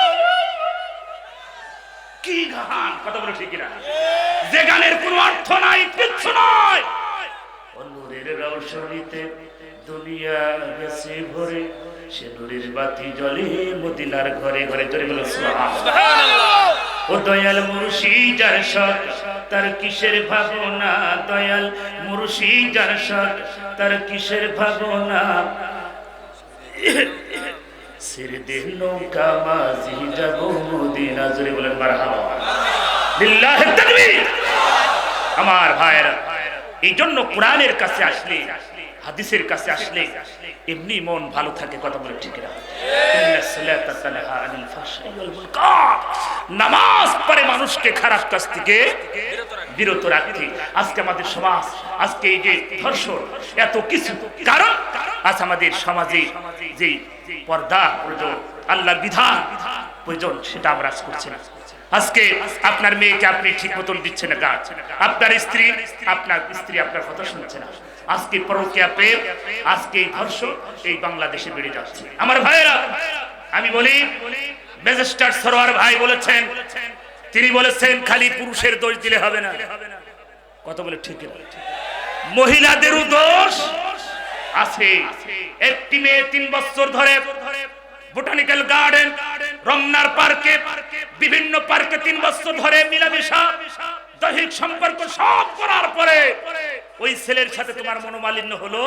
কি গান, কথা বলে ঠিক না? যে গানের কোনো অর্থ নাই, কিচ্ছু নাই। নূরের রওশনীতে দুনিয়া গেছে ভরে, সে নূরের বাতি জ্বলে মদিনার ঘরে ঘরে। জোরে বলো সুবহানাল্লাহ। ও দয়াল মুর্শিদ যার শখ তার কিসের ভাবনা, দয়াল মুর্শিদ যার শখ তার কিসের ভাবনা। ছেড়ে দে নৌকা মাঝি যাব মদিনা। জোরে বলেন মারহাবা। লিল্লাহি তাকবীর। আমার ভাইরা, এই জন্য কোরআনের কাছে আসলে, হাদিসের কাছে আসলে এমনি মন ভালো থাকে। কথা বলে ঠিক না? নামাজ পড়ে মানুষকে খারাপ কাজ থেকে বিরত রাখতে। আজকে আমাদের সমাজ, আজকে এই যে ধর্ষণ, এত কিছু কারণ আজ আমাদের সমাজে যে পর্দা প্রয়োজন, আল্লাহর বিধান প্রয়োজন, সেটা আমরা করছি না। আজকে আপনার মেয়েকে আপনি ঠিক মতন দিচ্ছেন না গাছ, আপনার স্ত্রী আপনার কথা শুনছে না। আজকে পরকীয়া প্রেম, আজকে এই ধর্ষণ এই বাংলাদেশে বেড়ে যাচ্ছে। আমার ভাইয়েরা, আমি বলি, ম্যাজিস্ট্রেট সরোয়ার ভাই বলেছেন, তিনি বলেছেন খালি পুরুষের দোষ দিলে হবে না। কত বলে ঠিক না? মহিলাদেরও দোষ আছে। একটি মেয়ে 3 বছর ধরে বোটানিক্যাল গার্ডেন, রমনার পার্কে, বিভিন্ন পার্কে 3 বছর ধরে মিলামেশা, দৈহিক সম্পর্ক সব করার পরে ওই ছেলের সাথে তোমার মনোমালিন্য হলো,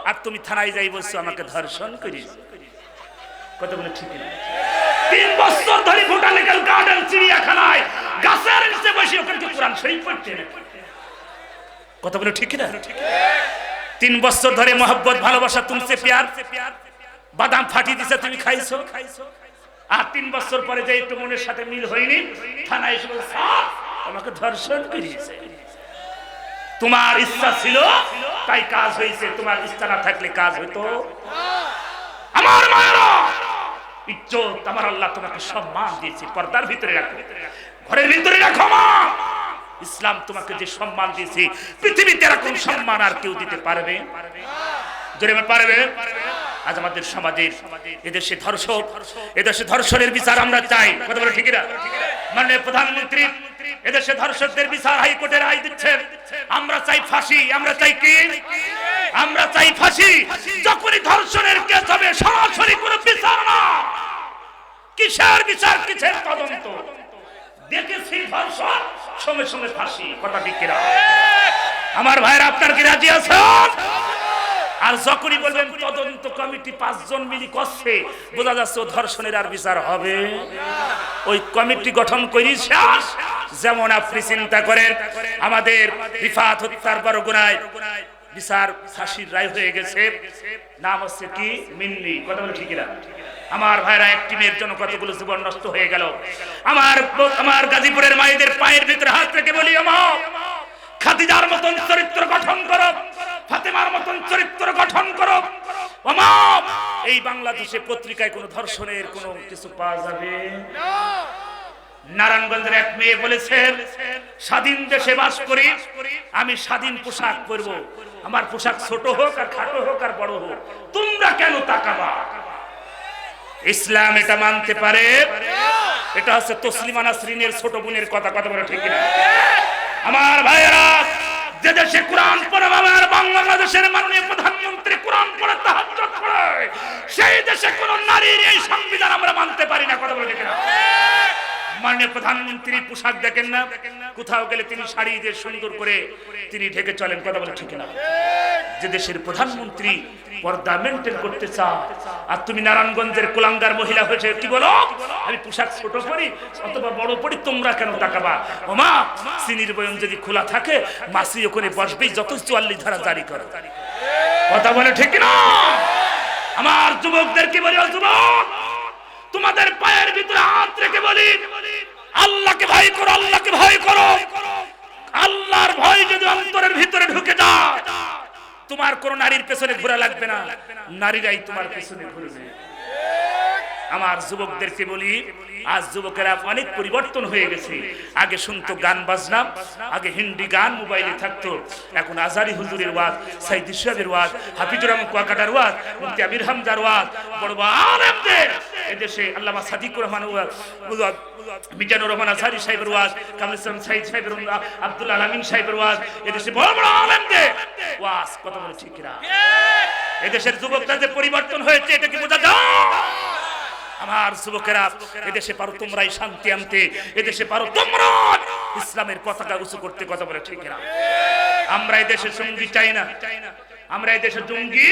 আর তুমি থানায় যাই বলছো আমাকে ধর্ষণ করিস। কত বলে ঠিক না? 3 বছর ধরে বোটানিক্যাল গার্ডেন, চিড়িয়াখানায় গাছের নিচে বসে ওখানে কোরআন শরীফ পড়তে। কত বলে ঠিক না? 3 বছর ধরে মোহব্বত, ভালোবাসা, তুমসে প্যার, বাদাম ফাটিয়ে দিছে, তুমি খাইছো। আর 3 বছর পরে যে একটু মনের সাথে মিল হয়নি, থানায় এসে বলছে আমাকে ধর্ষণ করিয়েছে। তোমার ইচ্ছা ছিল তাই কাজ হয়েছে, তোমার ইচ্ছা না থাকলে কাজ হইতো। আমার মায়েরা, ইজ্জত আমার আল্লাহ তোমাকে সম্মান দিয়েছে, পর্দার ভিতরে রাখো, ঘরের ভিতরে রাখো। মা, ইসলাম তোমাকে যে সম্মান দিয়েছে, পৃথিবীতে এরকম সম্মান আর কেউ দিতে পারবে? জোরে পারবে? আজ আমাদের সমাজের এদেশে ধর্ষক, এদেশে ধর্ষণের বিচার আমরা চাই। কথা বলে ঠিক না? মাননীয় প্রধানমন্ত্রী এদেশে ধর্ষকদের বিচার হাইকোর্টে রায় দিচ্ছেন। আমরা চাই ফাঁসি। আমরা চাই কি? আমরা চাই ফাঁসি। যখনই ধর্ষণের কেস হবে সরাসরি কোনো বিচার না। কিসের বিচার, কিসের তদন্ত? দেখেছি ধর্ষণ, সঙ্গে সঙ্গে ফাঁসি। কথা ঠিক কিনা? আমার ভাইরা, আপনার কি রাজি আছেন? আর যখনই বলবেন তদন্ত কমিটি 5 জন মিলি করছে, বোঝা যাচ্ছে ধর্ষণের আর বিচার হবে। ওই কমিটি গঠন করি শেষ। যেমন আপনি চিন্তা করেন, আমাদের রিফাত হত্যার বরগুনায় বিচার ফাঁসির রায় হয়ে গেছে, নাম হচ্ছে কি? মিন্নি। কথা বলে ঠিক না? আমার ভাইরা, একটি মেয়ের জন্য কতগুলো জীবন নষ্ট হয়ে গেল। আমার গাজীপুরের মায়েদের পায়ের ভিতরে হাত রেখে বলি, আমার খাদিজার মতন চরিত্র গঠন করো, ফাতেমার মতন চরিত্র গঠন করো। এই বাংলাদেশে পত্রিকায় কোনো ধর্ষণের কোনো কিছু পাওয়া যাবে না। নারায়ণগঞ্জের এক মেয়ে বলেছেন, স্বাধীন দেশে বাস করি, আমি স্বাধীন পোশাক পরব, আমার পোশাক ছোট হোক আর খাটো হোক আর বড় হোক, তোমরা কেন তাকাবা? ইসলাম এটা মানতে পারে? এটা হচ্ছে তসলিমা নাসরিনের ছোট বোনের কথা। কথা বলে ঠিক না? আমার ভাইয়েরা, যে দেশে কোরআন পড়ে, আমার বাংলাদেশের মাননীয় প্রধানমন্ত্রী কোরআন পড়ে, তাহাজ্জুদ পড়ে, সেই দেশে কোন নারীর এই সংবিধান আমরা মানতে পারি না। কথা বলে ঠিক না? মাননীয় প্রধানমন্ত্রী পোশাক দেখেন না? কোথাও গেলে তিনি শাড়ি দিয়ে সুন্দর করে তিনি ঢেকে চলেন। কথা বলে ঠিক না? যে দেশের প্রধানমন্ত্রী পর্দা মেনটেন করতে চায়, আর তুমি নারায়ণগঞ্জের কুলাঙ্গার মহিলা হয়েছে কি বলো আমি পোশাক ছোট পরি অথবা বড় পরি, তোমরা কেন তাকাবা? ওমা, চিনির বয়ম যদি খোলা থাকে মাসি ওখানে বসবেই, যত 44 ধারা জারি করো। কথা বলে ঠিক না? আমার যুবকদেরকে বলি, ও যুবক, তোমাদের পায়ের ভিতরে হাত রেখে বলি, আল্লাহকে ভয় করো, আল্লাহকে ভয় করো। আল্লাহর ভয় যদি অন্তরের ভিতরে ঢুকে যায়, তোমার কোন নারীর পেছনে ঘোরা লাগবে না, নারীরাই তোমার পেছনে ঘুরবে। আমার যুবকদেরকে বলি, আজ যুবকেরা অনেক পরিবর্তন হয়ে গেছে। আগে শুনতো গান বাজনা, আগে হিন্দি গান মোবাইলে থাকতো, এখন আজারি হুজুরের ওয়াজ, সাইদি সাহেবের ওয়াজ, হাফিজুর রহমান কুয়াকাটার ওয়াজ, মুফতি আমির হামজার ওয়াজ, বড় বড় আলেমদের এদেশে আল্লামা সাদিকুর রহমান ওয়াজ, মিজানুর রহমান আজহারি সাহেবের ওয়াজ, কামরুল ইসলাম সাইদ সাহেবের ওয়াজ, আব্দুল আলামিন সাহেবের ওয়াজ, এদেশে বড় বড় আলেমদের ওয়াজ। কথা বলে ঠিক না? এদেশের যুবকরা যে পরিবর্তন হয়েছে এটা কি বোঝা যায়? আমার যুবকেরা, এদেশে পারো তোমরাই শান্তি আনতে, এদেশে পারো তোমরা ইসলামের পতাকা উঁচু করতে। কথা বলে ঠিক না? আমরা এদেশে সঙ্গী চাই না, আমরা এদেশে জঙ্গি,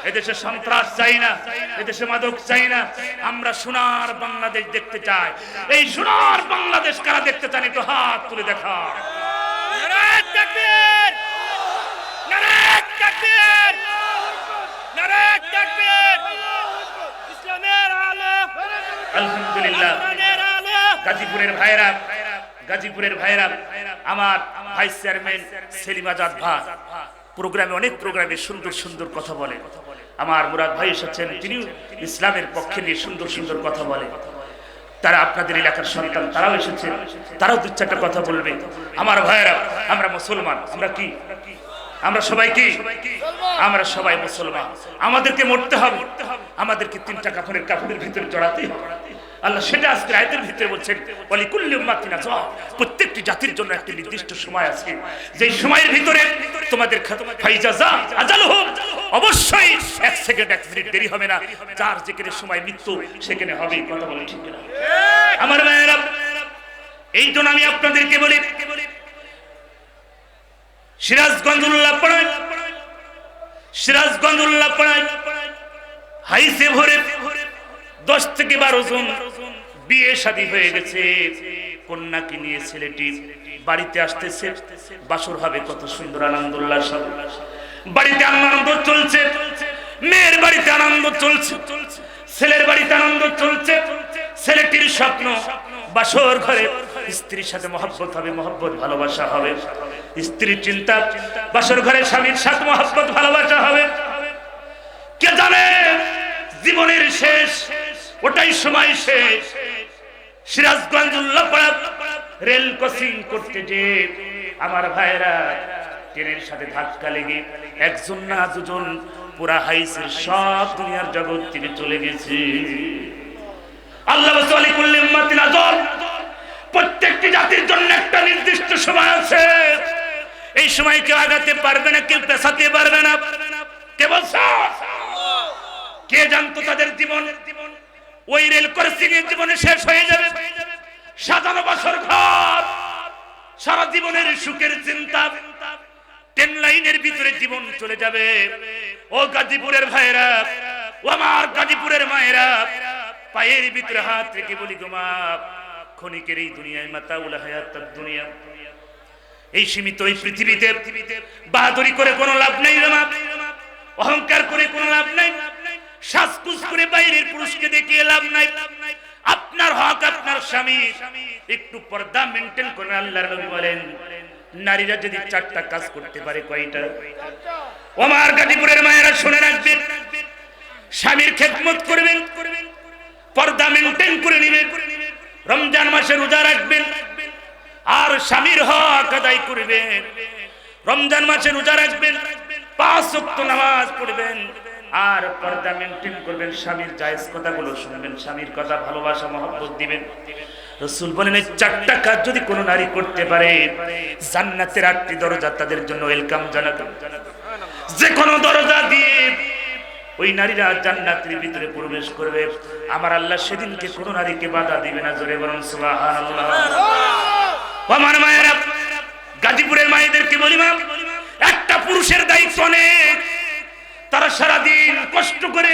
এদেশে সন্ত্রাস চাই না, এদেশে মাদক চাই না। আমরা সোনার বাংলাদেশ দেখতে চাই। এই সোনার বাংলাদেশ কারা দেখতে চান একটু হাত তুলে দেখা। নারে তাকবীর, নারে তাকবীর, নারে তাকবীর। ইসলামের আলো, আলহামদুলিল্লাহ। গাজীপুরের ভাইরা, গাজীপুরের ভাইরা, আমার ভাইস চেয়ারম্যান সেলিম আজাদ ভাই প্রোগ্রামে, অনেক প্রোগ্রামে সুন্দর সুন্দর কথা বলে। আমার মুরাদ ভাই এসেছেন, তিনি ইসলামের পক্ষে নিয়ে সুন্দর সুন্দর কথা বলে। তারা আপনাদের এলাকার সন্তান, তারাও এসেছেন, তারাও দু চারটা কথা বলবে। আমার ভাইয়েরা, আমরা মুসলমান, আমরা কি? আমরা সবাই কি? আমরা সবাই মুসলমান। আমাদেরকে মরতে হবে, আমাদেরকে তিনটা কাফনের ভিতরে জড়াতেই হবে। আল্লাহ সেটা আজকে আয়াতের ভিতরে বলছেন, ওয়ালিকুল্লি উম্মাতিন আজাল, প্রত্যেকটি জাতির জন্য একটা নির্দিষ্ট সময় আছে, যে সময়ের ভিতরে তোমাদের ফাইজাজা আজালহুম, অবশ্যই 1 সেকেন্ড 1 মিনিট দেরি হবে না। যার যেখানে সময় মৃত্যু সেখানে হবে। কথা বলে ঠিক না? আমার ভাইয়েরা, এই জন্য আমি আপনাদেরকে বলি, সিরাজগঞ্জ উল্লাপাড়ায়, সিরাজগঞ্জ উল্লাপাড়ায় হাইসে ভরে 10 থেকে 12 জন বিয়ে শাদী হয়ে গেছে। কন্যাকে নিয়ে ছেলেটি বাড়িতে আসতেছে, বাসর হবে। কত সুন্দর আনন্দ উল্লাস, বাড়িতে আনন্দ চলছে, মেয়ের বাড়িতে আনন্দ চলছে, ছেলের বাড়িতে আনন্দ চলছে। ছেলেটির স্বপ্ন বাসর ঘরে স্ত্রীর সাথে মহব্বত হবে, মহব্বত ভালোবাসা হবে। স্ত্রীর চিন্তা বাসর ঘরে স্বামীর সাথে মহব্বত ভালোবাসা হবে। কে জানে জীবনের শেষ, ওটাই সময় শেষ। সিরাজগঞ্জ উল্লাপাড়া রেল ক্রসিং করতে যে আমার ভাইরা ট্রেনের সাথে ধাক্কা লেগে একজন না দুজন পুরা হাইসের সব দুনিয়ার জগৎ থেকে চলে গেছে। আল্লাহ বলে কুল্লি উম্মাতিন আজাল, প্রত্যেকটি জাতির জন্য একটা নির্দিষ্ট সময় আছে। এই সময় কেউ আগাতে পারবে না, কেউ পেছাতে পারবে না। কে বলছে? কে জানতো তাদের জীবন ওই রেল ক্রসিং এর জীবনে শেষ হয়ে যাবে? সাজানো বছর ঘর, সারা জীবনের সুখের চিন্তা, ট্রেন লাইনের ভিতরে জীবন চলে যাবে। ও গাজীপুরের ভাইরা, ও আমার গাজীপুরের মায়েরা, পায়ের ভিতরে হাত রেখে বলি গো মা, ক্ষণিকের এই দুনিয়ায় মাতাউল হায়াতুদ দুনিয়া, এই সীমিত এই পৃথিবীতে বাহাদুরি করে কোনো লাভ নেই রে মা, অহংকার করে কোনো লাভ নাই, সাজকুজ করে বাইরের পুরুষকে দেখিয়ে লাভ নাই। আপনার হক আপনার স্বামী, একটু পর্দা মেইনটেইন করবেন। আল্লাহর নবী বলেন, নারীরা যদি 4টা কাজ করতে পারে, কয়টা? আমার গাজীপুরের মায়েরা শুনে রাখবেন, স্বামীর খেদমত করবেন, পর্দা মেইনটেইন করে নেবেন, রমজান মাসে রোজা রাখবেন, আর স্বামীর হক আদায় করবেন। রমজান মাসে রোজা রাখবেন, 5 ওয়াক্ত নামাজ পড়বেন, আর পর্দা মেইনটেইন করবেন। স্বামীর জায়েজ কথাগুলো শুনবেন, স্বামীর কথা ভালোবাসা মহব্বত দিবেন। রাসূল বলেন, এই 4টা কাজ যদি কোনো নারী করতে পারে, জান্নাতের 8টি দরজা তাদের জন্য ওয়েলকাম জানাবেন। যে কোনো দরজা দিয়ে ওই নারীরা জান্নাতের ভিতরে প্রবেশ করবে। আমার আল্লাহ সেদিনকে কোনো নারীকে বাধা দিবে না। জোরে বলুন সুবহানাল্লাহ। আমার মায়েরা, গাজীপুরের মায়েদেরকে বলি, মা, একটা পুরুষের দায়িত্ব অনেক। তারা সারাদিন কষ্ট করে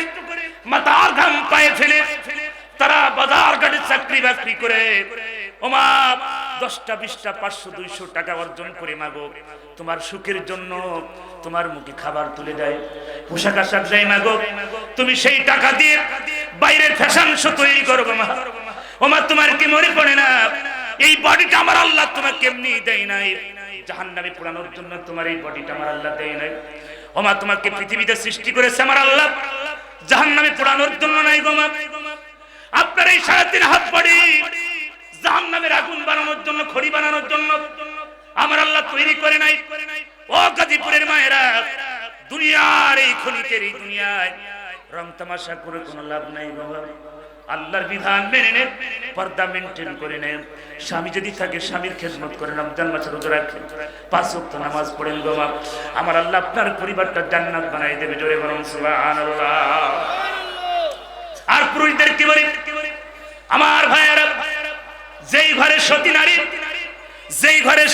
মাথার ঘাম পায়ে ফেলে তারা বাজার ঘাটে চাকরি বাকরি করে, ও মা, 10টা 20টা 500 200 টাকা অর্জন করে মাগো, তোমার সুখের জন্য তোমার মুখে খাবার তুলে দেয়, পোশাক আশাক দেয় মাগো, তুমি সেই টাকা দিয়ে বাইরের ফ্যাশন শো তৈরি করো মা। ও মা, তোমার কি মনে পড়ে না এই বডিটা আমার আল্লাহ তোমাকে এমনি দেয় নাই, জাহান্নামে পোড়ানোর জন্য তোমার এই বডিটা আমার আল্লাহ দেয় নাই। ও মা, তোমাকে পৃথিবীতে সৃষ্টি করেছে আমার আল্লাহ, জাহান্নামে পোড়ানোর জন্য নাই গো মা। আপনার এই 3.5 হাত বডি জাহান্নামের আগুন বানানোর জন্য, খড়ি বানানোর জন্য আমার আল্লাহ তৈরি করে নাই। ও গাজীপুরের মায়েরা, দুনিয়ার এই ক্ষণিকের এই দুনিয়ায় রং তামাশা করে কোনো লাভ নাই বাবা। আল্লাহর বিধান মেনে নেন, পর্দা মেনটেন করে নেন। স্বামী যদি থাকে স্বামীর খেদমত করেন, রমজান মাসে রোজা রাখেন, 5 ওয়াক্ত নামাজ পড়েন গো মা, আমার আল্লাহ আপনার পরিবারটা জান্নাত বানাই দেবে। জোরে বলুন সুবহানাল্লাহ। আর পুরুষদের কি বলি, আমার ভাইয়েরা, যেই ঘরে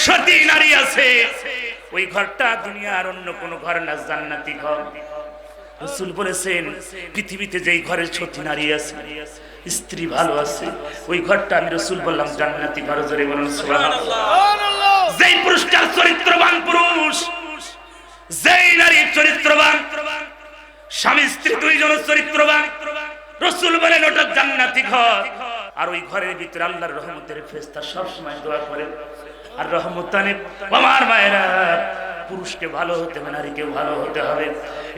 সতী নারী আছে ওই ঘরটা দুনিয়ার অন্য কোন ঘর না, জান্নাতি ঘর। রাসূল বলেছেন পৃথিবীতে যেই ঘরে সতী নারী আছে, স্ত্রী ভালো আছে, ওই ঘরটা আমি রাসূল বললাম জান্নাতি ঘর। জোরে বলুন সুবহানাল্লাহ। যেই পুরুষটার চরিত্রবান পুরুষ, যেই নারী চরিত্রবান, স্বামী স্ত্রী দুইজন চরিত্রবান, রাসূল বলেন ওটা জান্নাতি ঘর। আর ওই ঘরের ভিতরে আল্লাহর রহমতের ফেরেশতা সব সময় দোয়া করে। আর রহমতানে আমার মায়েরা, পুরুষকে ভালো হতে হবে, নারীকে ভালো হতে হবে।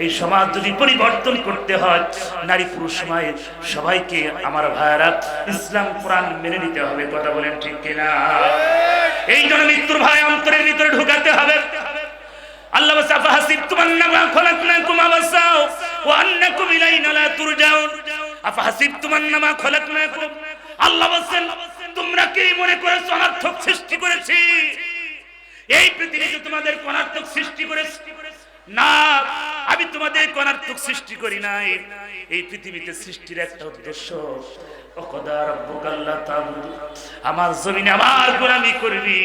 এই সমাজ যদি পরিবর্তন করতে হয়, নারী পুরুষ সবাইকে আমার ভাইয়েরা ইসলাম কোরআন মেনে নিতে হবে। কথা বলেন ঠিক কিনা? এই জন্য মৃত্যুর ভয় অন্তরের ভিতরে ঢুকাতে হবে। আল্লাহ বলেন আফাহাসিবতুম আন্নামা খলাকনাকুম আবাসা ওয়া আন্নাকুম ইলাইনা লা তুরজাউন। আফাহাসিবতুম আন্নামা খলাকনাকুম, আল্লাহ বলেন তোমরা কি মনে করেছো অনর্থক সৃষ্টি করেছি? এই পৃথিবীতে তোমাদের অনর্থক সৃষ্টি করেছি? না, আমি তোমাদের অনর্থক সৃষ্টি করি নাই। এই পৃথিবীতে সৃষ্টির একটা উদ্দেশ্য, ওয়াকাদা রাব্বুকা আল্লা তা'বুদু, আমার জমিনে আমার গোলামি করবি,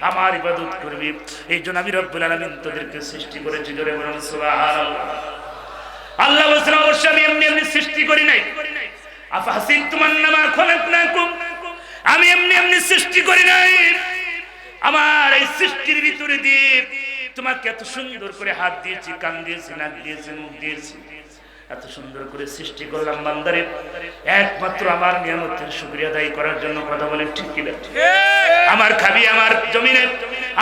আমার ইবাদত করবি। এই জন্য আমি রব্বুল আলামিন তোদেরকে সৃষ্টি করেছি। জোরে বলুন সুবহানাল্লাহ। আল্লাহ বলেন অবশ্যই আমি এমনি সৃষ্টি করি নাই। আফাহাসিবতুম আন্নামা খলাকনাকুম, আমি এমনি সৃষ্টি করি নাই। আমার এই সৃষ্টির ভিতরে দিয়ে তোমাকে এত সুন্দর করে হাত দিয়েছি, কান দিয়েছি, নাক দিয়েছি, মুখ দিয়েছি, এত সুন্দর করে সৃষ্টি করলাম বান্দারে একমাত্র আমার নিয়ামতের শুকরিয়া আদায় করার জন্য। কথা বলেন ঠিক কি না? আমার খাবি, আমার জমিনে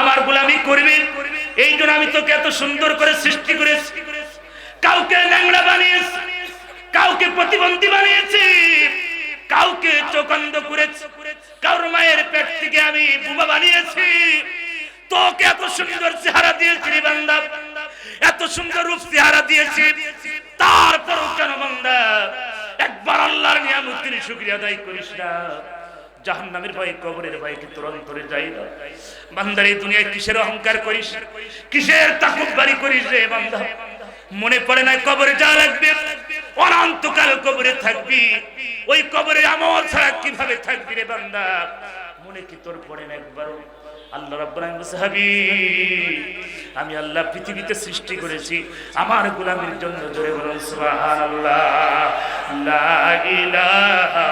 আমার গোলামি করবি, এই জন্য আমি তোকে এত সুন্দর করে সৃষ্টি করেছি। কাউকে ন্যাংরা বানিয়েছি, কাউকে প্রতিবন্ধী বানিয়েছি, কাউকে চোখন্ধ করেছি, কারোর মায়ের পেট থেকে আমি বুবা বানিয়েছি। তোকে এত সুন্দর চেহারা দিয়েছি রে বান্দা, এত সুন্দর রূপ চেহারা দিয়েছি, তারপরও কেন বান্দা একবার আল্লাহর নিয়ামতের শুকরিয়া আদায় করিস না? জাহান্নামের ভয়, কবরের ভয় কি তোর অন্তরে যায় না? বান্দার এই দুনিয়ায় কিসের অহংকার করিস, কিসের তাকব্বুরি করিস রে বান্দা? মনে পড়ে না কবরে যা লাগবে, অনন্তকাল কবরে থাকবি, ওই কবরে আমল ছাড়া কিভাবে থাকবি রে বান্দা? মনে কি তোর পড়ে না একবারও? আল্লাহ রাব্বুল আলামিন বলেন হাবিব, আমি আল্লাহ পৃথিবীতে সৃষ্টি করেছি আমার গোলামের জন্য। জোরে বলুন সুবহানাল্লাহ। লা ইলাহা।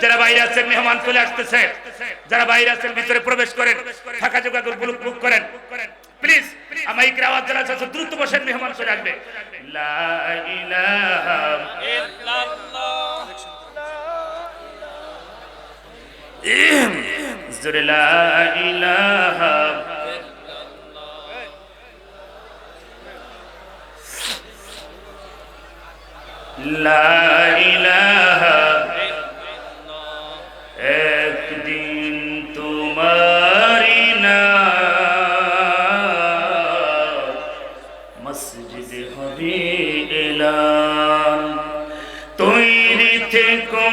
যারা বাইরে আছেন মেহমান চলে আসতেছে, যারা বাইরে আছেন ভিতরে প্রবেশ করেন, ফাঁকা জায়গাগুলো বুক করেন প্লিজ। আমার এই আওয়াজ যারা আছে দ্রুত বসেন, মেহমান চলে আসবে। লা ইলাহা ইল্লাল্লাহ, জোরে লা ইলাহা লা ইলাহা। একদিন তোমারি নাম মসজিদে হবে এলান। তৈরি থেকো,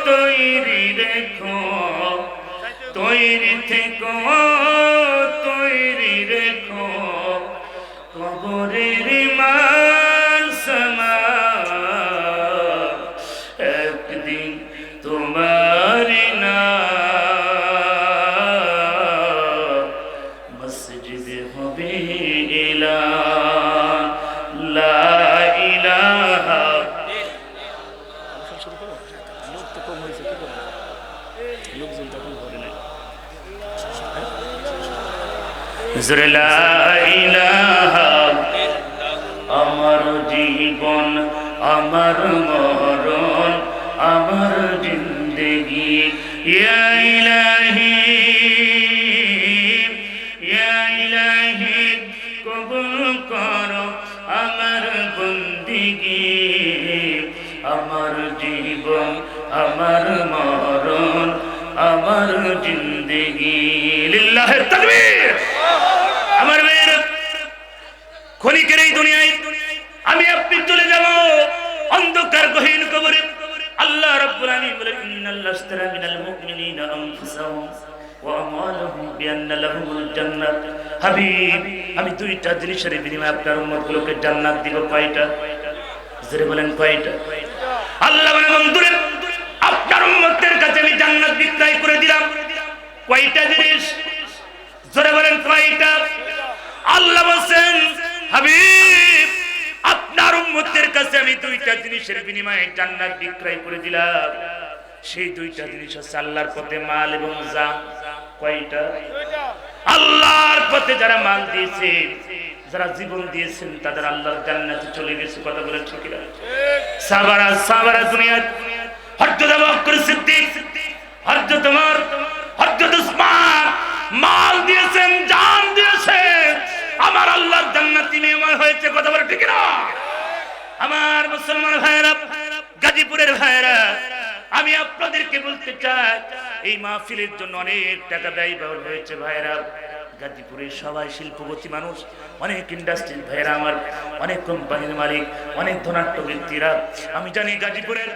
তৈরি রেখো, তৈরি থেকো, তৈরি রেখো, কবরের মান সমান একদিন তোমার নাম মসজিদে হবে এলান। লা ইলাহা। আমার জীবন, আমার মরণ, আমার জিন্দেগি, ইয়া ইলাহি, ইয়া ইলাহি কবুল করো আমার বন্দেগি। আমার জীবন আমার মরণ আমার জিন্দেগি লিল্লাহে তাকবীর। আমার মেয়ের ক্ষণিকের এই দুনিয়ায় আমি আপনি চলে যাব অন্ধকার গহীন কবরে। আল্লাহ রাব্বুল আলামিন বলেন ইন্নাল্লাহ আশতারা মিনাল মুমিনিনা আনফুসাহুম ওয়া আমওয়ালাহুম বিআন্না লাহুমুল জান্নাত। হাবিব, আমি দুইটা জিনিসের বিনিময়ে আপনার উম্মতগুলোকে জান্নাত দিব। কয়টা? জোরে বলেন কয়টা? আল্লাহ বলেন বন্ধুরে, আপনার উম্মতের কাছে আমি জান্নাত বিক্রয় করে দিলাম। কয়টা জিনিস? জোরে বলেন কয়টা? আল্লাহ বলেন হাবিব, আপনার উম্মতের কাছে আমি দুইটা জিনিসের বিনিময়ে জান্নাত বিক্রয় করে দিলাম। সেই দুইটা জিনিস হচ্ছে আল্লাহর পথে মাল এবং জান। কয়টা? আল্লাহর পথে যারা মাল দিয়েছে, যারা জীবন দিয়েছেন, তাদের আল্লাহর জান্নাতে চলে গেছে। কথা বলে ঠিক না? সাহাবারা সাহাবারা দুনিয়ার হযরত আবু বকর সিদ্দিক, হযরত ওমর, হযরত উসমান মাল দিয়েছেন, জান দিয়েছেন, আমার আল্লাহর জান্নাতি মেহমান হয়েছে। কথা বলে ঠিক না? আমার মুসলমান ভাইরা, গাজীপুরের ভাইরা, আমি আপনাদেরকে বলতে চাই এই মাহফিলের জন্য অনেক টাকা ব্যয়বহুল হয়েছে ভাইরা। গাজীপুরের সবাই শিল্পপতি মানুষ, অনেক ইন্ডাস্ট্রির ভাইরা আমার, অনেক কোম্পানির মালিক, অনেক ধনাঢ্য ব্যক্তিরা। আমি জানি গাজীপুরের